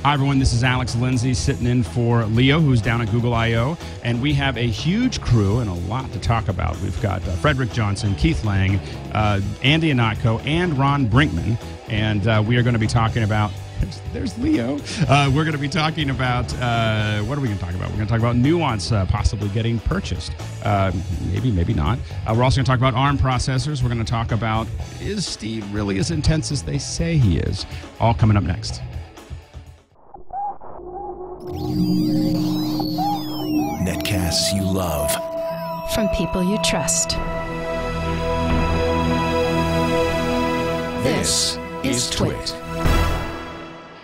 Hi, everyone. This is Alex Lindsay sitting in for Leo, who's down at Google I.O., and we have a huge crew and a lot to talk about. We've got Frederick Johnson, Keith Lang, Andy Ihnatko, and Ron Brinkman, and we are going to be talking about there's Leo. We're going to be talking about, what are we going to talk about? We're going to talk about Nuance possibly getting purchased. Maybe not. We're also going to talk about ARM processors. We're going to talk about, is Steve really as intense as they say he is? All coming up next. Netcasts you love. From people you trust. This is Twit.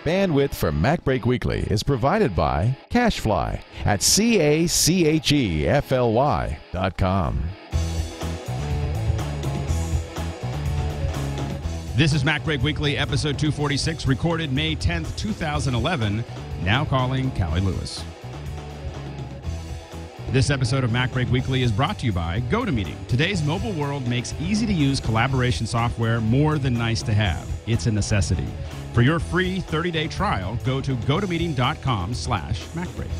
Bandwidth for MacBreak Weekly is provided by Cachefly at CACHEFLY.com. This is MacBreak Weekly, episode 246, recorded May 10th, 2011, now calling Cali Lewis. This episode of MacBreak Weekly is brought to you by GoToMeeting. Today's mobile world makes easy-to-use collaboration software more than nice to have. It's a necessity. For your free 30-day trial, go to gotomeeting.com/MacBreak.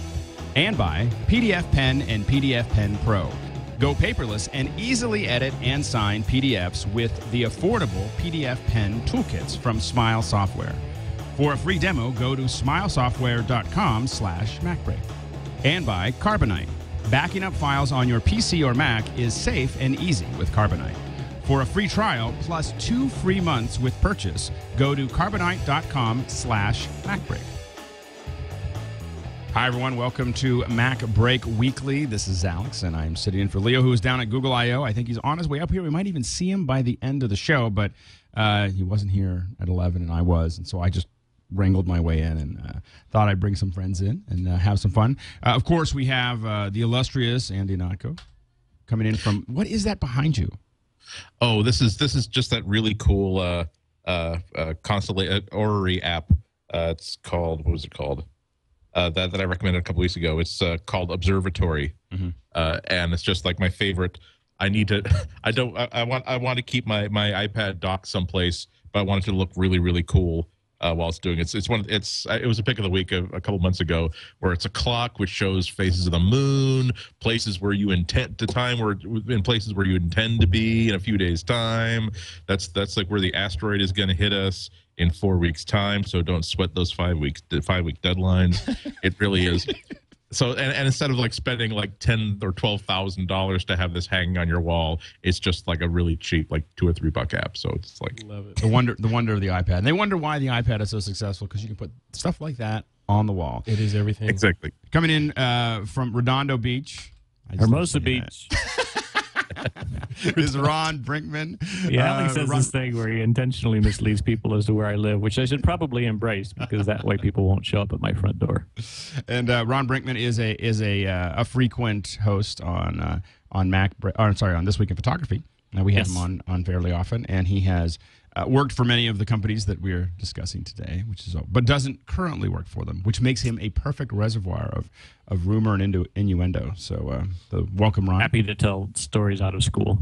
And by PDF Pen and PDF Pen Pro. Go paperless and easily edit and sign PDFs with the affordable PDF Pen toolkits from Smile Software. For a free demo, go to smilesoftware.com/MacBreak. And by Carbonite. Backing up files on your PC or Mac is safe and easy with Carbonite. For a free trial plus 2 free months with purchase, go to carbonite.com/MacBreak. Hi, everyone. Welcome to MacBreak Weekly. This is Alex, and I'm sitting in for Leo, who is down at Google I.O. I think he's on his way up here. We might even see him by the end of the show, but he wasn't here at 11, and I was, and so I just wrangled my way in and thought I'd bring some friends in and have some fun. Of course, we have the illustrious Andy Ihnatko coming in from, what is that behind you? Oh, this is just that really cool orrery app. It's called, what was it called? That I recommended a couple weeks ago. It's called Observatory, and it's just like my favorite. I want to keep my iPad docked someplace, but I want it to look really, really cool while it's doing it. It was a pick of the week a couple months ago, where it's a clock which shows phases of the moon, places where you intend to time, or in places where you intend to be in a few days' time. That's like where the asteroid is going to hit us in 4 weeks' time. So don't sweat those 5 week deadlines. It really is. So and instead of like spending like $10,000 or $12,000 to have this hanging on your wall, it's just like a really cheap, like $2 or $3 app. So it's like, love it. The wonder of the iPad. And they wonder why the iPad is so successful, because you can put stuff like that on the wall. It is everything. Exactly. Coming in from Redondo Beach, Hermosa Beach. is Ron Brinkman. Yeah, Alex says this thing where he intentionally misleads people as to where I live, which I should probably embrace, because that way people won't show up at my front door. And Ron Brinkman is a frequent host on MacBreak. Or sorry, on This Week in Photography. Now we have him on fairly often, and he has worked for many of the companies that we're discussing today, but doesn't currently work for them, which makes him a perfect reservoir of rumor and innuendo. So welcome, Ron. Happy to tell stories out of school.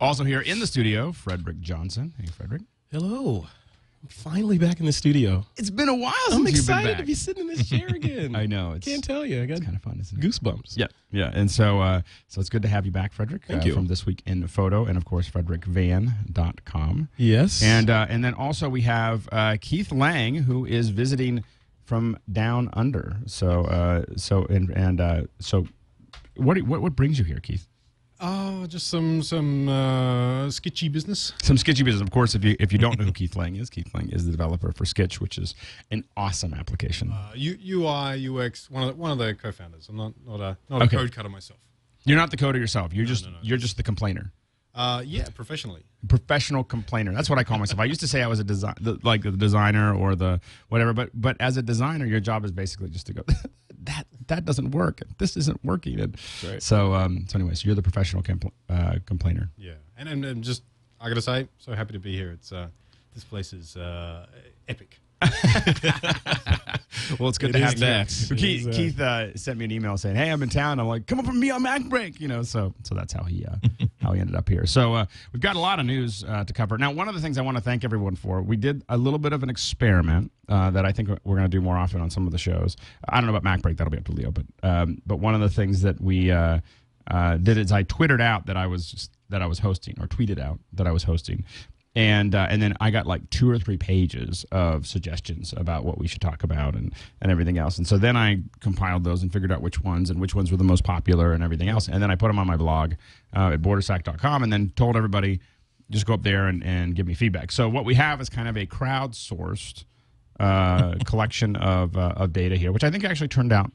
Also here in the studio, Frederick Johnson. Hey, Frederick. Hello. I'm finally back in the studio. It's been a while since I'm you've been excited back. to be sitting in this chair again. I know. Can't tell you. I got kind of fun, isn't it? goosebumps. Yeah. And so it's good to have you back, Frederick. Thank you. From This Week in Photo, and of course, FrederickVan.com. Yes. And then also we have Keith Lang, who is visiting from down under. So what brings you here, Keith? Just some sketchy business. Some sketchy business. Of course, if you don't know who Keith Lang is the developer for Sketch, which is an awesome application. UI, UX, one of the co-founders. I'm not a Okay. code cutter myself. You're not the coder yourself. You're No. you're just the complainer. Yeah, professionally. Professional complainer. That's what I call myself. I used to say I was the designer or the whatever, but as a designer, your job is basically just to go, that doesn't work. This isn't working. And right. So anyways, you're the professional complainer. Yeah, and just I gotta say, so happy to be here. It's this place is epic. Well, it's good to have that. Keith sent me an email saying, "Hey, I'm in town." I'm like, "Come up with me on MacBreak," So that's how he how we ended up here. So we've got a lot of news to cover. Now, one of the things I want to thank everyone for, we did a little bit of an experiment that I think we're going to do more often on some of the shows. I don't know about MacBreak, that'll be up to Leo, but one of the things that we did is I twittered out that I was hosting, or tweeted out that I was hosting. And then I got like 2 or 3 pages of suggestions about what we should talk about and everything else. And so then I compiled those and figured out which ones were the most popular and everything else. And then I put them on my blog at bordersack.com and then told everybody, just go up there and give me feedback. So what we have is kind of a crowdsourced collection of data here, which I think actually turned out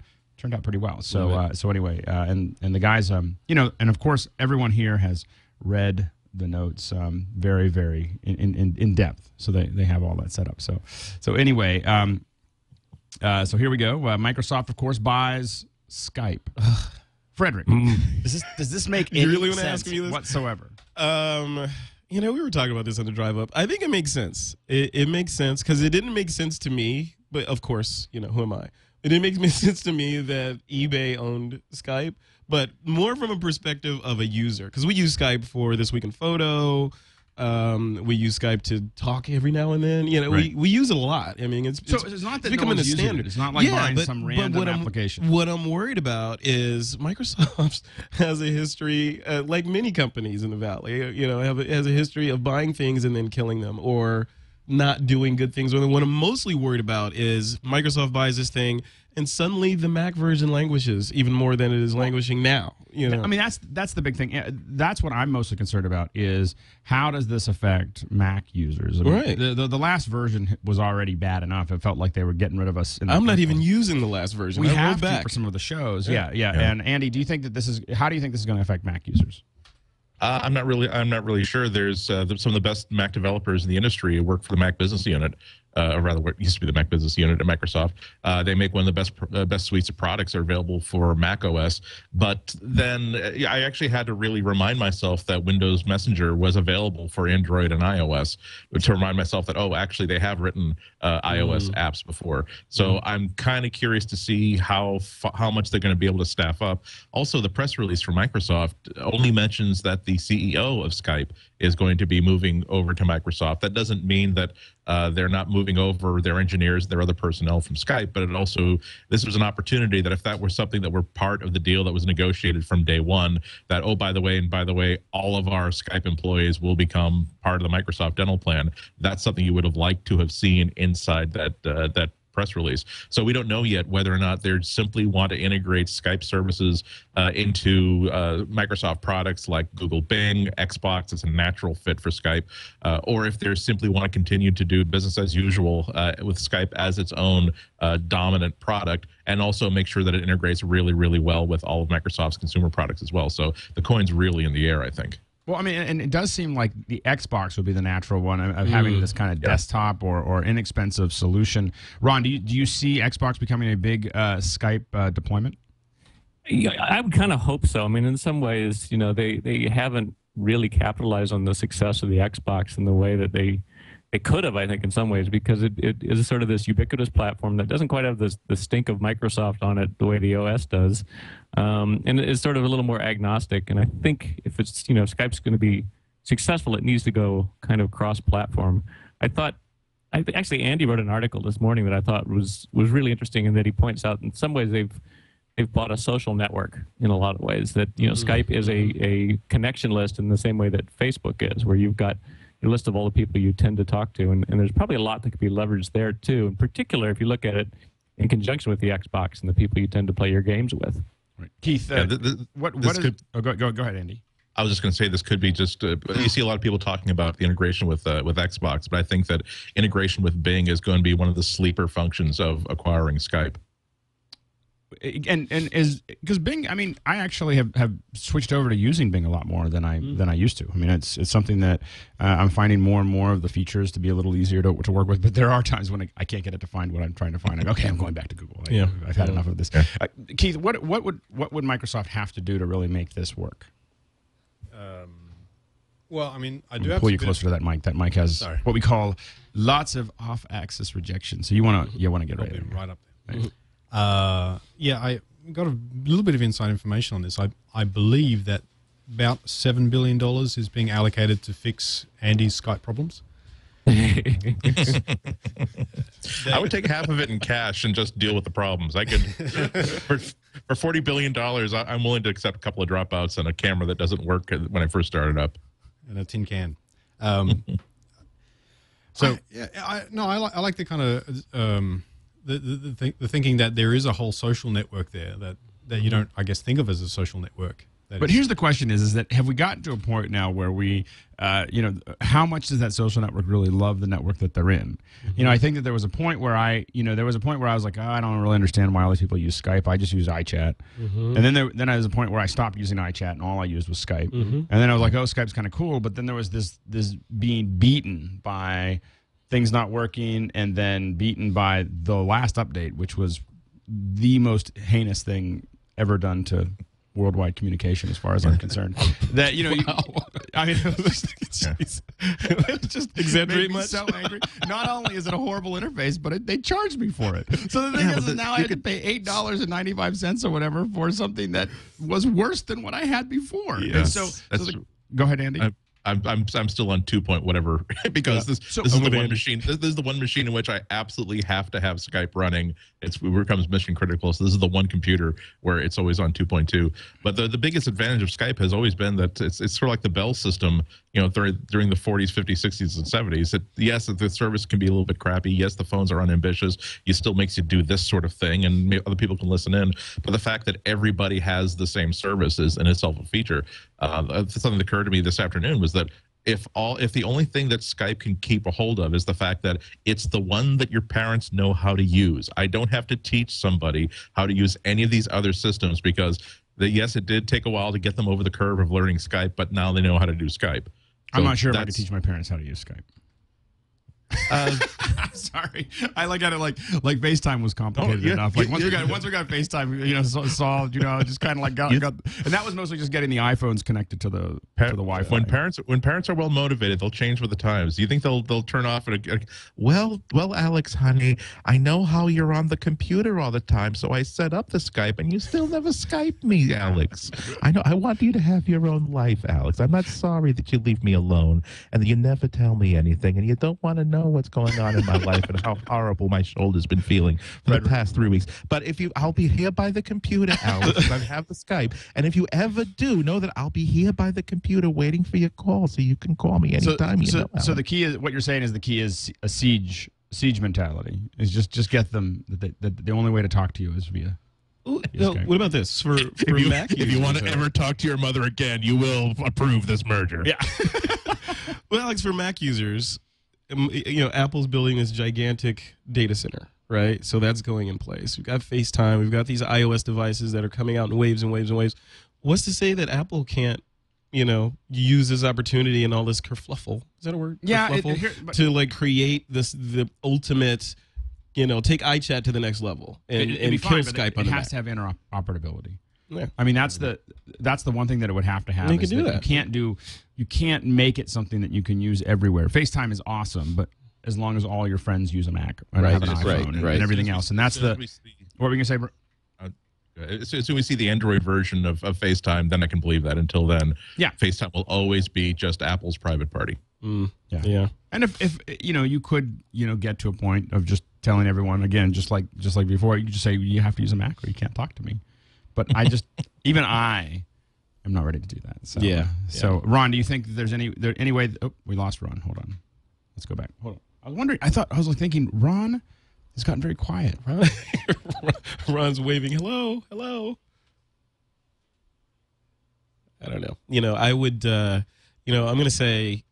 pretty well. So anyway, and the guys, and of course everyone here has read the notes very, very in depth, so they have all that set up. So anyway, so here we go. Microsoft, of course, buys Skype. Frederick, does this make any really sense ask me this? whatsoever? We were talking about this on the drive up. I think it makes sense. It makes sense because it didn't make sense to me, but of course, who am I? It didn't make sense to me that eBay owned Skype, but more from a perspective of a user, because we use Skype for This Week in Photo. We use Skype to talk every now and then. Right. We use it a lot. I mean, it's not that becoming no one's a standard. It's not like buying some random application. What I'm worried about is Microsoft has a history, like many companies in the Valley, has a history of buying things and then killing them, or not doing good things with them. What I'm mostly worried about is Microsoft buys this thing and suddenly the Mac version languishes even more than it is languishing now. I mean, that's the big thing. That's what I'm mostly concerned about is how does this affect Mac users? I mean, right. The last version was already bad enough. It felt like they were getting rid of us. I'm not even using the last version. We I have back to for some of the shows. Yeah. And Andy, do you think that how do you think this is going to affect Mac users? I'm not really sure. There's some of the best Mac developers in the industry who work for the Mac Business Unit, or rather, what used to be the Mac Business Unit at Microsoft. They make one of the best suites of products that are available for Mac OS. But then I actually had to really remind myself that Windows Messenger was available for Android and iOS, to remind myself that actually they have written iOS apps before. So I'm kind of curious to see how much they're going to be able to staff up. Also, the press release from Microsoft only mentions that the CEO of Skype is going to be moving over to Microsoft. That doesn't mean that they're not moving over their engineers, their other personnel from Skype, but this was an opportunity that if that were something that were part of the deal that was negotiated from day one, that, by the way, all of our Skype employees will become part of the Microsoft dental plan, that's something you would have liked to have seen inside that press release. So we don't know yet whether or not they simply want to integrate Skype services into Microsoft products like Google Bing, Xbox. It's a natural fit for Skype, or if they simply want to continue to do business as usual with Skype as its own dominant product, and also make sure that it integrates really, really well with all of Microsoft's consumer products as well. So the coin's really in the air, I think. Well, I mean, and it does seem like the Xbox would be the natural one of having this kind of desktop or inexpensive solution. Ron, do you see Xbox becoming a big Skype deployment? Yeah, I would kind of hope so. I mean, in some ways, they haven't really capitalized on the success of the Xbox in the way that they could have, I think, in some ways, because it is sort of this ubiquitous platform that doesn't quite have the stink of Microsoft on it the way the OS does. And it's sort of a little more agnostic. And I think if it's, Skype's going to be successful, it needs to go kind of cross-platform. Actually, Andy wrote an article this morning that I thought was really interesting, and that he points out in some ways they've bought a social network in a lot of ways, that, Skype is a connection list in the same way that Facebook is, where you've got your list of all the people you tend to talk to, and there's probably a lot that could be leveraged there too. In particular, if you look at it in conjunction with the Xbox and the people you tend to play your games with. Right. Keith, go ahead, Andy. I was just going to say this could be just you see a lot of people talking about the integration with Xbox, but I think that integration with Bing is going to be one of the sleeper functions of acquiring Skype. And is because Bing, I mean, I actually have switched over to using Bing a lot more than I used to. I mean, it's something that I'm finding more and more of the features to be a little easier to work with. But there are times when I can't get it to find what I'm trying to find. Okay, I'm going back to Google. I've had enough of this. Yeah. Keith, what would Microsoft have to do to really make this work? Well, I mean, I do have pull to you closer to that mic. That mic has what we call lots of off-axis rejection. So you want to get right up there. Right. I got a little bit of inside information on this. I believe that about $7 billion is being allocated to fix Andy's Skype problems. I would take half of it in cash and just deal with the problems. I could, for $40 billion, I'm willing to accept a couple of dropouts and a camera that doesn't work when I first started up. And a tin can. I like the kind of the thinking that there is a whole social network there that you don't, I guess, think of as a social network. But here's the question: is that have we gotten to a point now where we, how much does that social network really love the network that they're in? Mm-hmm. I think that there was a point where I was like, I don't really understand why all these people use Skype. I just use iChat. Mm-hmm. And then there was a point where I stopped using iChat and all I used was Skype. Mm-hmm. And then I was like, oh, Skype's kind of cool. But then there was this being beaten by things not working, and then beaten by the last update, which was the most heinous thing ever done to worldwide communication, as far as I'm concerned. That I mean, it was just exaggerate much. So angry. Not only is it a horrible interface, but they charged me for it. So the thing is now I had to pay $8.95 or whatever for something that was worse than what I had before. Yes, and go ahead, Andy. I'm still on 2 point whatever because this is the one machine. This is the one machine in which I absolutely have to have Skype running. It becomes mission critical. So this is the one computer where it's always on 2.2. But the biggest advantage of Skype has always been that it's sort of like the Bell system. During the 40s, 50s, 60s, and 70s. That yes, the service can be a little bit crappy. Yes, the phones are unambitious. It still makes you do this sort of thing, and other people can listen in. But the fact that everybody has the same service is in itself a feature. Something that occurred to me this afternoon was that if the only thing that Skype can keep a hold of is the fact that it's the one that your parents know how to use. I don't have to teach somebody how to use any of these other systems because yes, it did take a while to get them over the curve of learning Skype, but now they know how to do Skype. So I'm not sure if I could teach my parents how to use Skype. I'm sorry. I look at it like FaceTime was complicated enough. Like once we got FaceTime, solved. Just kind of like got, and that was mostly just getting the iPhones connected to the Wi-Fi. When parents are well motivated, they'll change with the times. Do you think they'll turn off at well, Alex, honey, I know how you're on the computer all the time, so I set up the Skype, and you still never Skype me, Alex. I know. I want you to have your own life, Alex. I'm not sorry that you leave me alone and that you never tell me anything, and you don't want to know what's going on in my life and how horrible my shoulder's been feeling for the past 3 weeks. But I'll be here by the computer, Alex. I have the Skype, and if you ever do, know that I'll be here by the computer waiting for your call, so you can call me anytime. So the key is what you're saying is the key is a siege mentality. Is just get them that the only way to talk to you is via. What about this for Mac? If you want to ever talk to your mother again, you will approve this merger. Yeah. Well, Alex, for Mac users, Apple's building this gigantic data center, right? So that's going in place. We've got FaceTime. We've got these iOS devices that are coming out in waves and waves and waves. What's to say that Apple can't, use this opportunity and all this kerfluffle? Is that a word? Yeah. To create the ultimate, take iChat to the next level and kill Skype on the Mac. It has to have interoperability. Yeah. I mean, that's the one thing that it would have to have. You can do that. You can't make it something that you can use everywhere. FaceTime is awesome, but as long as all your friends use a Mac and have an iPhone and everything else, and that's what were we gonna say? As soon as we see the Android version of FaceTime, then I can believe that. Until then, FaceTime will always be just Apple's private party. Yeah. And if you could get to a point of just telling everyone again, just like before, you could just say you have to use a Mac or you can't talk to me. But even I am not ready to do that. So, So, Ron, do you think there's any way? Oh, we lost Ron. Hold on. Let's go back. Hold on. I was wondering. I was thinking Ron has gotten very quiet. Ron's waving. Hello. I don't know. I would. I'm going to say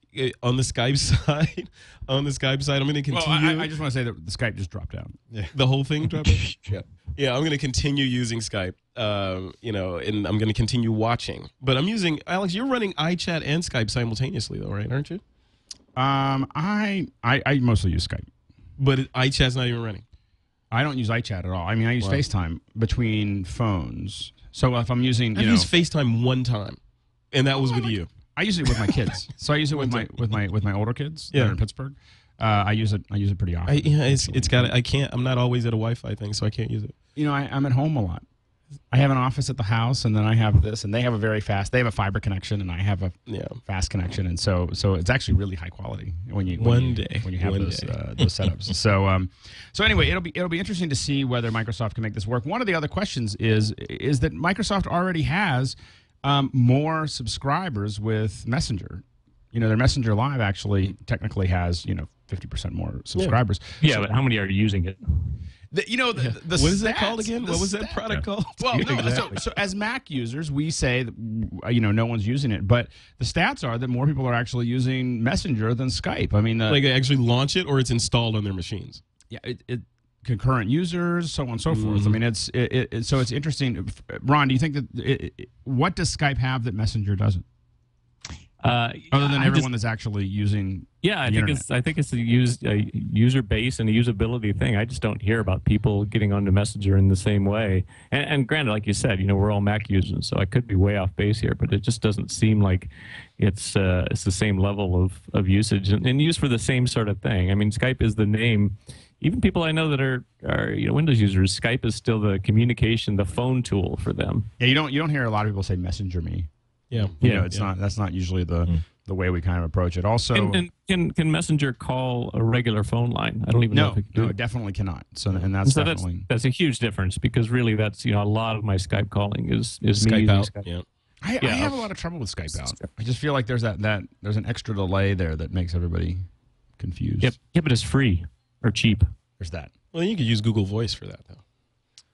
on the Skype side. I'm going to continue. Well, I just want to say that the Skype just dropped out. Yeah. The whole thing dropped out. Yeah. I'm going to continue using Skype. And I'm going to continue watching. But I'm using Alex. You're running iChat and Skype simultaneously, though, right? Aren't you? I mostly use Skype, but iChat's not even running. I don't use iChat at all. I mean, I use FaceTime between phones. So if I'm using, I've used FaceTime one time, and that was with you. I use it with my kids. So I use it with my older kids that are in Pittsburgh. I use it pretty often. It's got. I can't. I'm not always at a Wi-Fi thing, so I can't use it. I'm at home a lot. I have an office at the house, and then I have this, and they have they have a fiber connection, and I have a fast connection, and so it's actually really high quality when you have those setups. So anyway, it'll be interesting to see whether Microsoft can make this work. One of the other questions is that Microsoft already has more subscribers with Messenger. Their Messenger Live actually technically has 50% more subscribers. Yeah, but how many are using it? The what is that called again? What was that product called? Well, no, so as Mac users, we say that, no one's using it, but the stats are that more people are actually using Messenger than Skype. I mean, like they actually launch it, or it's installed on their machines. Yeah, concurrent users, so on and so forth. I mean, so it's interesting. Ron, do you think that what does Skype have that Messenger doesn't? Other than everyone that's actually using I think it's a user base and a usability thing. I just don't hear about people getting onto Messenger in the same way. And granted, like you said, we're all Mac users, so I could be way off base here, but it just doesn't seem like it's the same level of usage and used for the same sort of thing. I mean, Skype is the name. Even people I know that are Windows users, Skype is still the communication, the phone tool for them. Yeah, you don't hear a lot of people say Messenger me. Yeah, that's not usually the way we kind of approach it. Also, and can Messenger call a regular phone line? I don't even know if it can do no, it. It definitely cannot. And that's a huge difference, because really that's a lot of my Skype calling is Skype me using out. Skype. Yeah. I have a lot of trouble with Skype out. I just feel like there's there's an extra delay there that makes everybody confused. Yep, but it's free or cheap. There's that. Well, you could use Google Voice for that, though.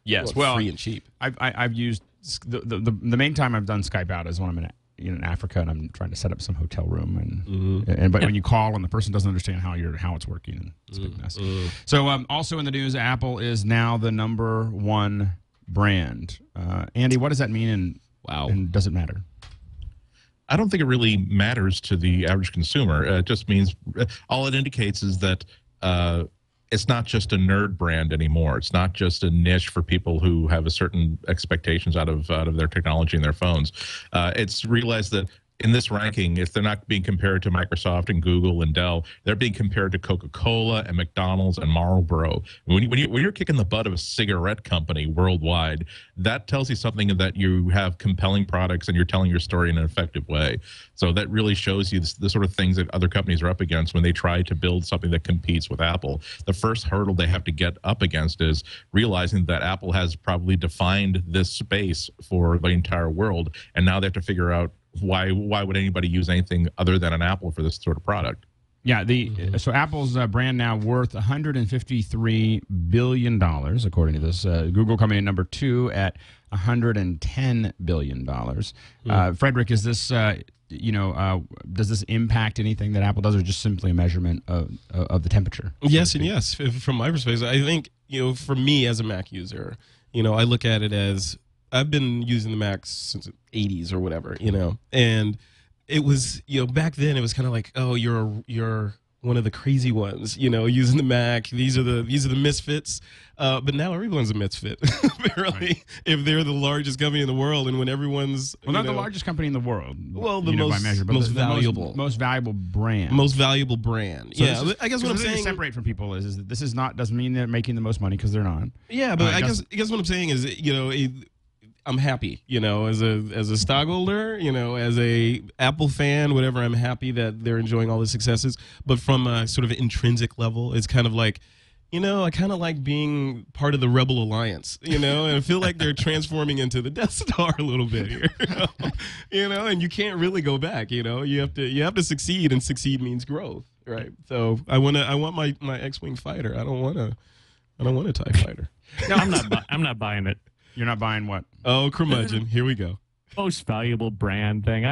Yes, free and cheap. I've used the main time I've done Skype out is when I'm in Africa and I'm trying to set up some hotel room but when you call and the person doesn't understand how it's working, and it's a big mess. So also in the news, Apple is now the #1 brand. Andy, what does that mean? And does it matter? I don't think it really matters to the average consumer. It just means all it indicates is that it's not just a nerd brand anymore. It's not just a niche for people who have a certain expectations out of their technology and their phones. It's realized that in this ranking, if they're not being compared to Microsoft and Google and Dell, they're being compared to Coca-Cola and McDonald's and Marlboro. When you're kicking the butt of a cigarette company worldwide, that tells you something that you have compelling products and you're telling your story in an effective way. So that really shows you the sort of things that other companies are up against when they try to build something that competes with Apple. The first hurdle they have to get up against is realizing that Apple has probably defined this space for the entire world, and now they have to figure out why would anybody use anything other than an Apple for this sort of product? Yeah, so Apple's brand now worth $153 billion, according to this. Google coming in number 2 at $110 billion. Frederick, is this does this impact anything that Apple does, or just simply a measurement of the temperature? Yes and yes. From my perspective, I think for me as a Mac user, I look at it as I've been using the Mac since the 80s or whatever, and it was, back then it was kind of like, oh, you're one of the crazy ones, using the Mac. These are the misfits. But now everyone's a misfit, apparently, right. If they're the largest company in the world, and when everyone's not the largest company in the world, the most, by measure, but most valuable, most valuable brand, most valuable brand. So yeah, I guess what I'm saying to separate from people is that this is not doesn't mean they're making the most money, because they're not. Yeah, but I guess what I'm saying is, I'm happy, as a stockholder, as a Apple fan, whatever. I'm happy that they're enjoying all the successes. But from a sort of intrinsic level, it's kind of like, I kind of like being part of the Rebel Alliance, and I feel like they're transforming into the Death Star a little bit here, and you can't really go back, you have to succeed, and succeed means growth, right? So I want my X-Wing fighter. I don't want a TIE fighter. No, I'm not buying it. You're not buying what? Oh, curmudgeon. Here we go. Most valuable brand thing.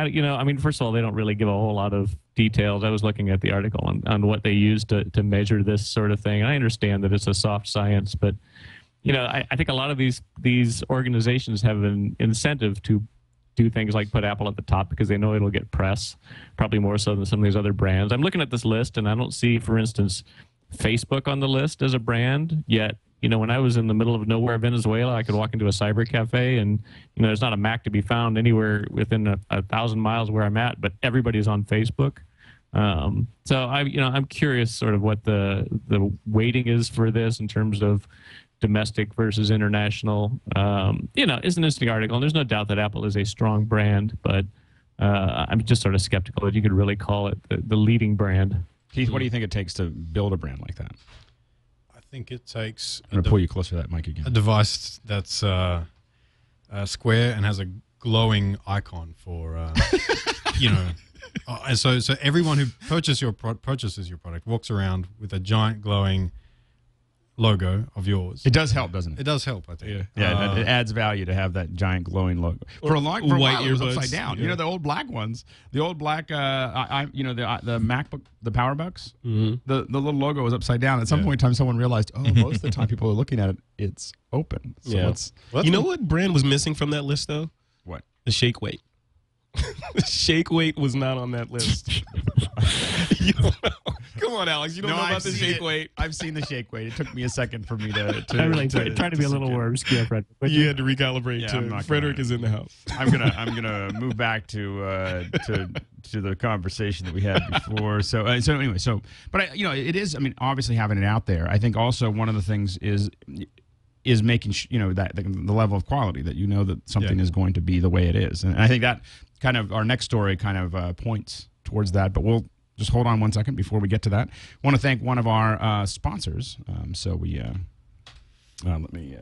First of all, they don't really give a whole lot of details. I was looking at the article on what they use to measure this sort of thing. I understand that it's a soft science, but I think a lot of these organizations have an incentive to do things like put Apple at the top because they know it'll get press, probably more so than some of these other brands. I'm looking at this list, and I don't see, for instance, Facebook on the list as a brand yet. When I was in the middle of nowhere, Venezuela, I could walk into a cyber cafe, and there's not a Mac to be found anywhere within a 1,000 miles where I'm at, but everybody's on Facebook. So I'm curious sort of what the weighting is for this in terms of domestic versus international. It's an interesting article, and there's no doubt that Apple is a strong brand, but I'm just sort of skeptical that you could really call it the leading brand. Keith, what do you think it takes to build a brand like that? I think it takes. I'm going to pull you closer to that mic again. A device that's square and has a glowing icon for, and so everyone who purchases your product walks around with a giant glowing logo of yours. It does help, doesn't it? It does help, I think. Yeah, it adds value to have that giant glowing logo. For a while, it was upside down. Yeah. The old black ones, the old black, the MacBook, the PowerBooks. Mm-hmm. The little logo was upside down. At some point in time, someone realized, most of the time people are looking at it, it's open. So you know what brand was missing from that list though? What? The shake weight. The shake weight was not on that list. You don't know. Come on, Alex. You don't know about the shake weight. I've seen the shake weight. It took me a second for me to I really trying to be a little more obscure, Fred. You had to recalibrate too. Frederick is in the house. I'm gonna move back to the conversation that we had before. So anyway, but it is. I mean, obviously having it out there. I think also one of the things is making that the level of quality that that something is going to be the way it is, and I think that kind of our next story kind of points towards that. But we'll just hold on one second before we get to that. I want to thank one of our sponsors. So we let me.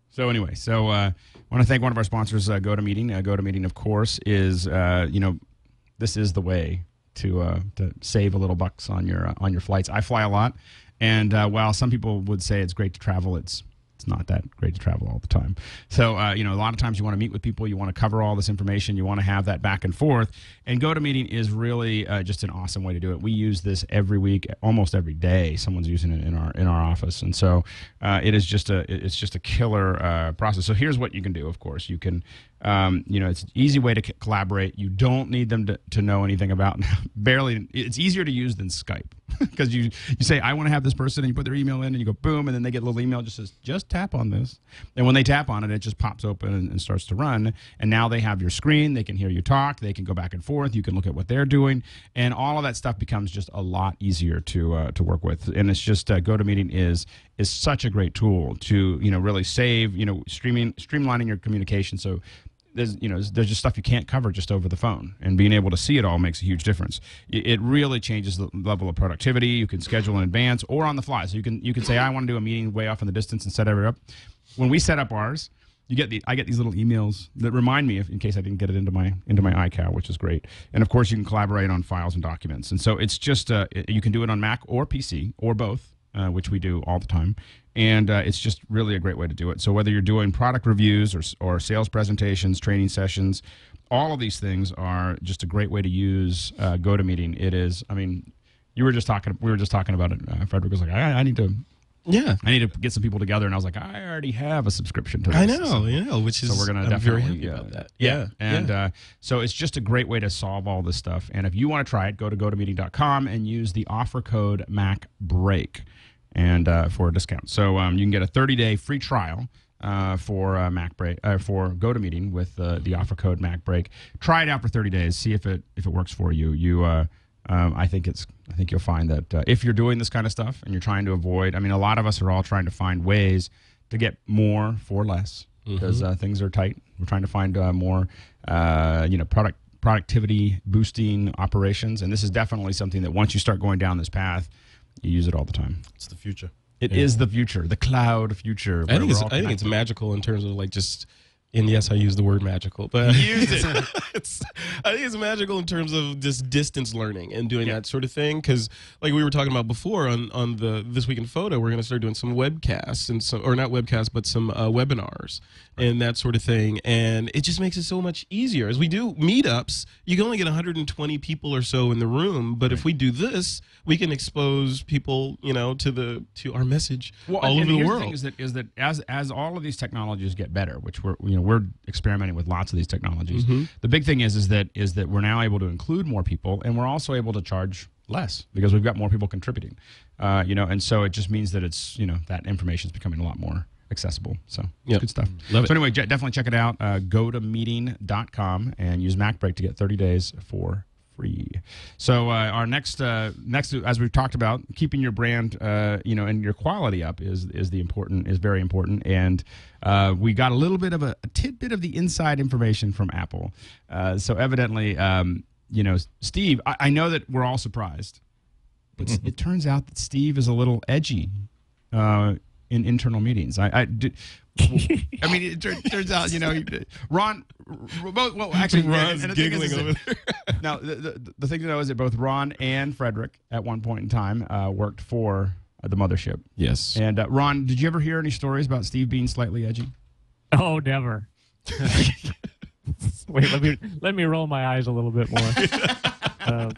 So anyway, I want to thank one of our sponsors, GoToMeeting. GoToMeeting, of course, is this is the way to save a little bucks on your flights. I fly a lot. And while some people would say it's great to travel, it's not that great to travel all the time. So, a lot of times you want to meet with people, you want to cover all this information, you want to have that back and forth. And GoToMeeting is really just an awesome way to do it. We use this every week, almost every day. Someone's using it in our office, and so it's just a killer process. So here's what you can do. Of course, you can. It's an easy way to collaborate. You don't need them to know anything about. Barely. It's easier to use than Skype because you say I want to have this person, and you put their email in, and you go boom, and then they get a little email that just says just tap on this, and when they tap on it, it just pops open and starts to run. And now they have your screen. They can hear you talk. They can go back and forth. You can look at what they're doing, and all of that stuff becomes just a lot easier to work with. And it's just GoToMeeting is such a great tool to really save streamlining your communication. So there's just stuff you can't cover just over the phone, and being able to see it all makes a huge difference. It really changes the level of productivity. You can schedule in advance or on the fly. So you can say I want to do a meeting way off in the distance and set it up. When we set up ours, I get these little emails that remind me in case I didn't get it into my iCal, which is great. And of course, you can collaborate on files and documents. And so it's just you can do it on Mac or PC or both, which we do all the time. And it's just really a great way to do it. So whether you're doing product reviews or sales presentations, training sessions, all of these things are just a great way to use GoToMeeting. It is. I mean, we were just talking about it. Frederick was like, I need to get some people together, and I was like, I already have a subscription to this. I know, which is. So we're gonna I'm definitely very happy about that. Yeah, and so it's just a great way to solve all this stuff. And if you want to try it, go to GoToMeeting.com and use the offer code MacBreak. And for a discount. So you can get a 30-day free trial for MacBreak for GoToMeeting with the offer code MacBreak. Try it out for 30 days. See if it works for you. I think you'll find that if you're doing this kind of stuff and you're trying to avoid. I mean, a lot of us are all trying to find ways to get more for less because things are tight. We're trying to find more productivity boosting operations, and this is definitely something that once you start going down this path, you use it all the time. It's the future. It is the future, the cloud future. I think it's magical in terms of like just. And yes, I use the word magical, but use it. I think it's magical in terms of just distance learning and doing that sort of thing. Because, like we were talking about before on the This Week in Photo, we're going to start doing some webcasts or not webcasts, but some webinars and that sort of thing. And it just makes it so much easier. As we do meetups, you can only get 120 people or so in the room, but if we do this, we can expose people, to our message all over the world. The thing is that as all of these technologies get better, which we're experimenting with lots of these technologies. The big thing is that we're now able to include more people, and we're also able to charge less because we've got more people contributing. And so it just means that it's that information is becoming a lot more accessible. So Yep. good stuff. Love it. So anyway, definitely check it out. Go to meeting.com and use MacBreak to get 30 days for free. So our next as we've talked about, keeping your brand and your quality up is very important. And we got a little bit of a tidbit of the inside information from Apple. So evidently, Steve, I know that we're all surprised, but it turns out that Steve is a little edgy in internal meetings. It turns out, Ron. Well, actually, Ron's giggling over there. Now, the thing to know is that both Ron and Frederick, at one point in time, worked for the mothership. Yes. And Ron, did you ever hear any stories about Steve being slightly edgy? Oh, never. Wait, let me roll my eyes a little bit more.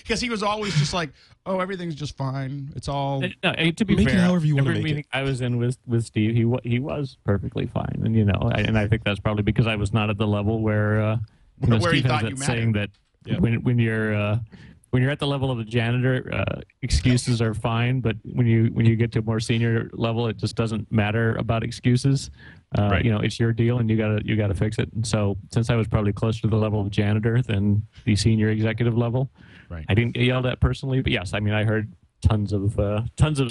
Because he was always just like, "Oh, everything's just fine. It's all." No, to be Make it fair, however you wanna every make meeting I was in with Steve, he was perfectly fine, and I think that's probably because I was not at the level where Where he Steve thought has you that saying that Yep. when you're at the level of a janitor, excuses are fine, but when you get to a more senior level, it just doesn't matter about excuses. Right. It's your deal, and you gotta fix it. And so, since I was probably closer to the level of janitor than the senior executive level, right. I didn't get yelled at personally, but yes, I mean I heard tons of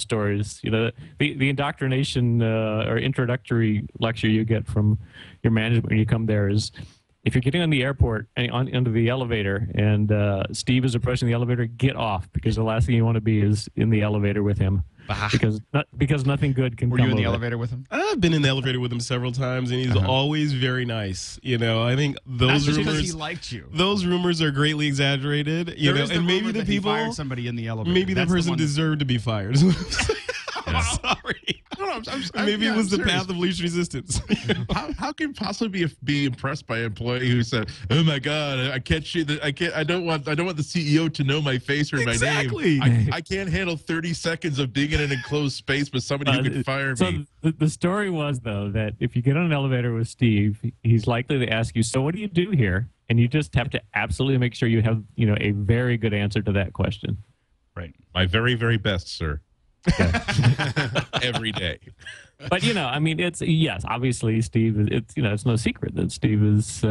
stories. The indoctrination or introductory lecture you get from your management when you come there is, if you're getting on the airport and onto the elevator and Steve is approaching the elevator, get off, because the last thing you want to be is in the elevator with him, because nothing good can Were come you in the of it. elevator with him? I've been in the elevator with him several times, and he's always very nice. I think That's those just because he rumors, liked you. those rumors are greatly exaggerated. There is And maybe rumor the that he people, fired somebody in the elevator. maybe that That's the person one that- deserved to be fired. is what I'm saying. I'm sorry. Maybe it was the path of least resistance. How can you possibly be impressed by an employee who said, "Oh my God, I can't shoot that. I don't want the CEO to know my face or my Exactly. name. I can't handle 30 seconds of being in an enclosed space with somebody who could fire me." So the story was, though, that if you get on an elevator with Steve, he's likely to ask you, "So what do you do here?" And you just have to absolutely make sure you have a very good answer to that question. Right. My very, very best, sir. Every day. But it's yes, obviously Steve. It's no secret that Steve is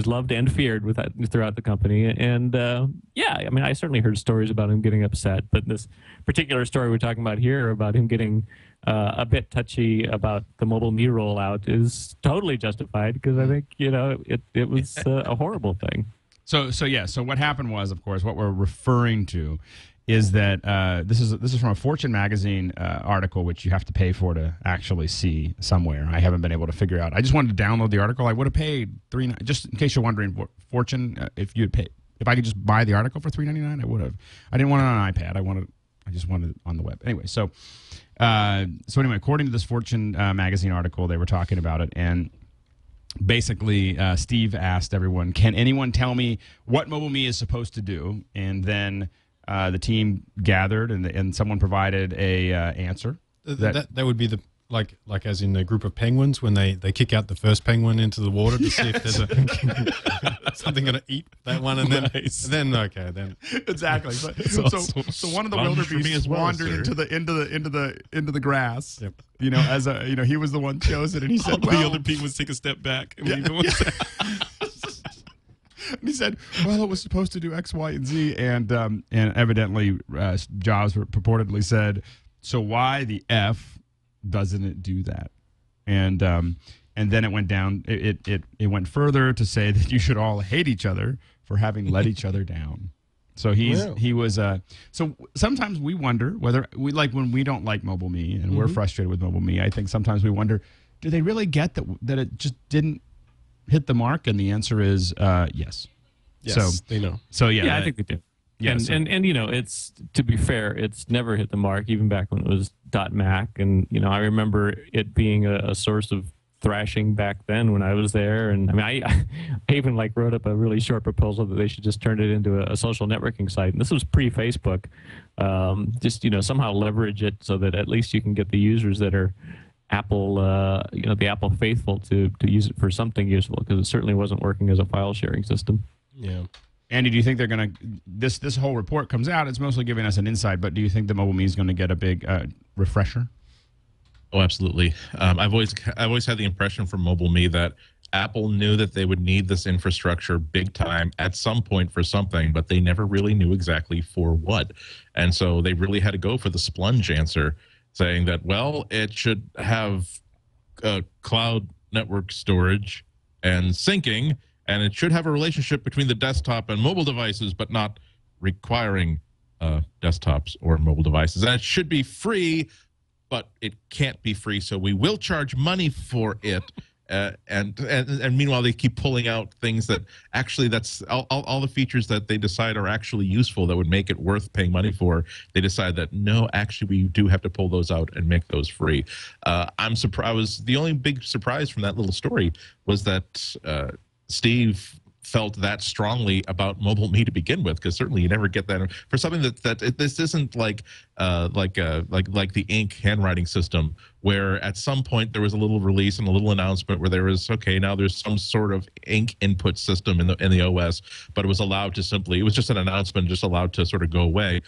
loved and feared throughout the company. And I certainly heard stories about him getting upset. But this particular story we're talking about here, about him getting a bit touchy about the Mobile Me rollout, is totally justified, because I think it was a horrible thing. So what happened was, of course, what we're referring to is that this is from a Fortune magazine article, which you have to pay for to actually see somewhere. I haven't been able to figure out. I just wanted to download the article. I would have paid $3.99. Just in case you're wondering, Fortune, if I could just buy the article for $3.99, I would have. I didn't want it on an iPad. I just wanted it on the web. Anyway, so anyway, according to this Fortune magazine article, they were talking about it, and basically Steve asked everyone, "Can anyone tell me what Mobile Me is supposed to do?" And then the team gathered, and someone provided a answer. That would be the like as in a group of penguins when they kick out the first penguin into the water to see if there's something going to eat that one, and then Exactly. So one of the wildebeest wandered into the grass. Yep. He was the one chosen, and he said, The other penguins take a step back. And leave him. And he said, "Well, it was supposed to do X, Y, and Z," and evidently Jobs purportedly said, "So why the F doesn't it do that?" And then it went down. It went further to say that you should all hate each other for having let each other down. So he was. So sometimes we wonder whether we like when we don't like Mobile Me and we're frustrated with Mobile Me. I think sometimes we wonder, do they really get that it just didn't hit the mark? And the answer is yes. Yes, so they know. So I think they do. Yeah, and it's, to be fair, it's never hit the mark, even back when it was .Mac, and I remember it being a source of thrashing back then when I was there. And I even wrote up a really short proposal that they should just turn it into a social networking site. And this was pre-Facebook. Just somehow leverage it so that at least you can get the users that are Apple, the Apple faithful to use it for something useful, because it certainly wasn't working as a file sharing system. Yeah. Andy, do you think they're going to this whole report comes out? It's mostly giving us an insight, but do you think the Mobile Me is going to get a big refresher? Oh, absolutely. I've always had the impression from Mobile Me that Apple knew that they would need this infrastructure big time at some point for something, but they never really knew exactly for what. And so they really had to go for the splunge answer, saying that, well, it should have cloud network storage and syncing, and it should have a relationship between the desktop and mobile devices, but not requiring desktops or mobile devices. And it should be free, but it can't be free, so we will charge money for it. And meanwhile, they keep pulling out things that actually, that's all the features that they decide are actually useful that would make it worth paying money for. They decide that no, actually, we do have to pull those out and make those free. I'm surprised. The only big surprise from that little story was that Steve felt that strongly about Mobile Me to begin with, because certainly you never get that for something this isn't like the ink handwriting system, where at some point there was a little release and a little announcement where there was, okay, now there's some sort of ink input system in the OS, but it was allowed to it was just an announcement, just allowed to sort of go away.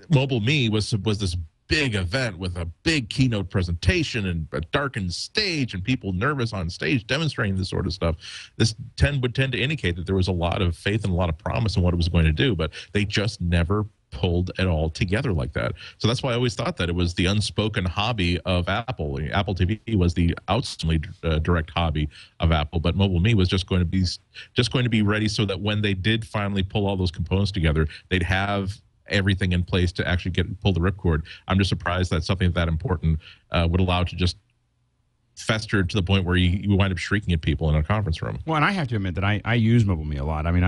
Mobile Me was this big event with a big keynote presentation and a darkened stage and people nervous on stage demonstrating this sort of stuff. This would tend to indicate that there was a lot of faith and a lot of promise in what it was going to do, but they just never pulled it all together like that. So that's why I always thought that it was the unspoken hobby of Apple. Apple TV was the outstandingly direct hobby of Apple, but Mobile Me was just going to be ready so that when they did finally pull all those components together, they'd have everything in place to actually pull the ripcord. I'm just surprised that something that important would allow it to just fester to the point where you wind up shrieking at people in a conference room. Well, and I have to admit that I use Mobile Me a lot. I mean,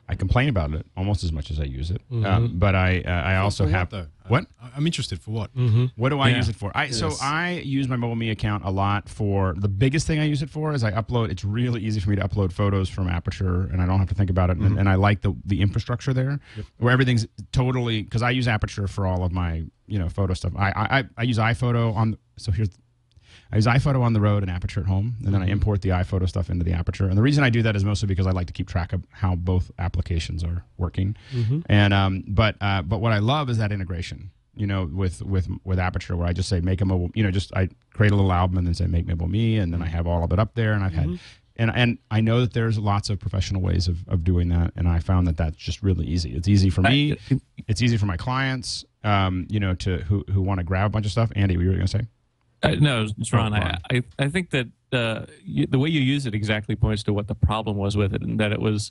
I complain about it almost as much as I use it. But I also have though. What? I'm interested for what? What do I use it for? So I use my Mobile Me account a lot for the biggest thing I use it for is I upload. It's really easy for me to upload photos from Aperture, and I don't have to think about it. And I like the infrastructure there, where everything's totally, because I use Aperture for all of my photo stuff. I use iPhoto on. So I use iPhoto on the road and Aperture at home, and then I import the iPhoto stuff into the Aperture. And the reason I do that is mostly because I like to keep track of how both applications are working. And but what I love is that integration, with Aperture, where I just say make a mobile, I create a little album and then say make Mobile Me, and then I have all of it up there. And I've had, and I know that there's lots of professional ways of doing that, and I found that that's just really easy. It's easy for me. It's easy for my clients, who want to grab a bunch of stuff. Andy, what were you going to say? No, it's Ron. I think that the way you use it exactly points to what the problem was with it, and that it was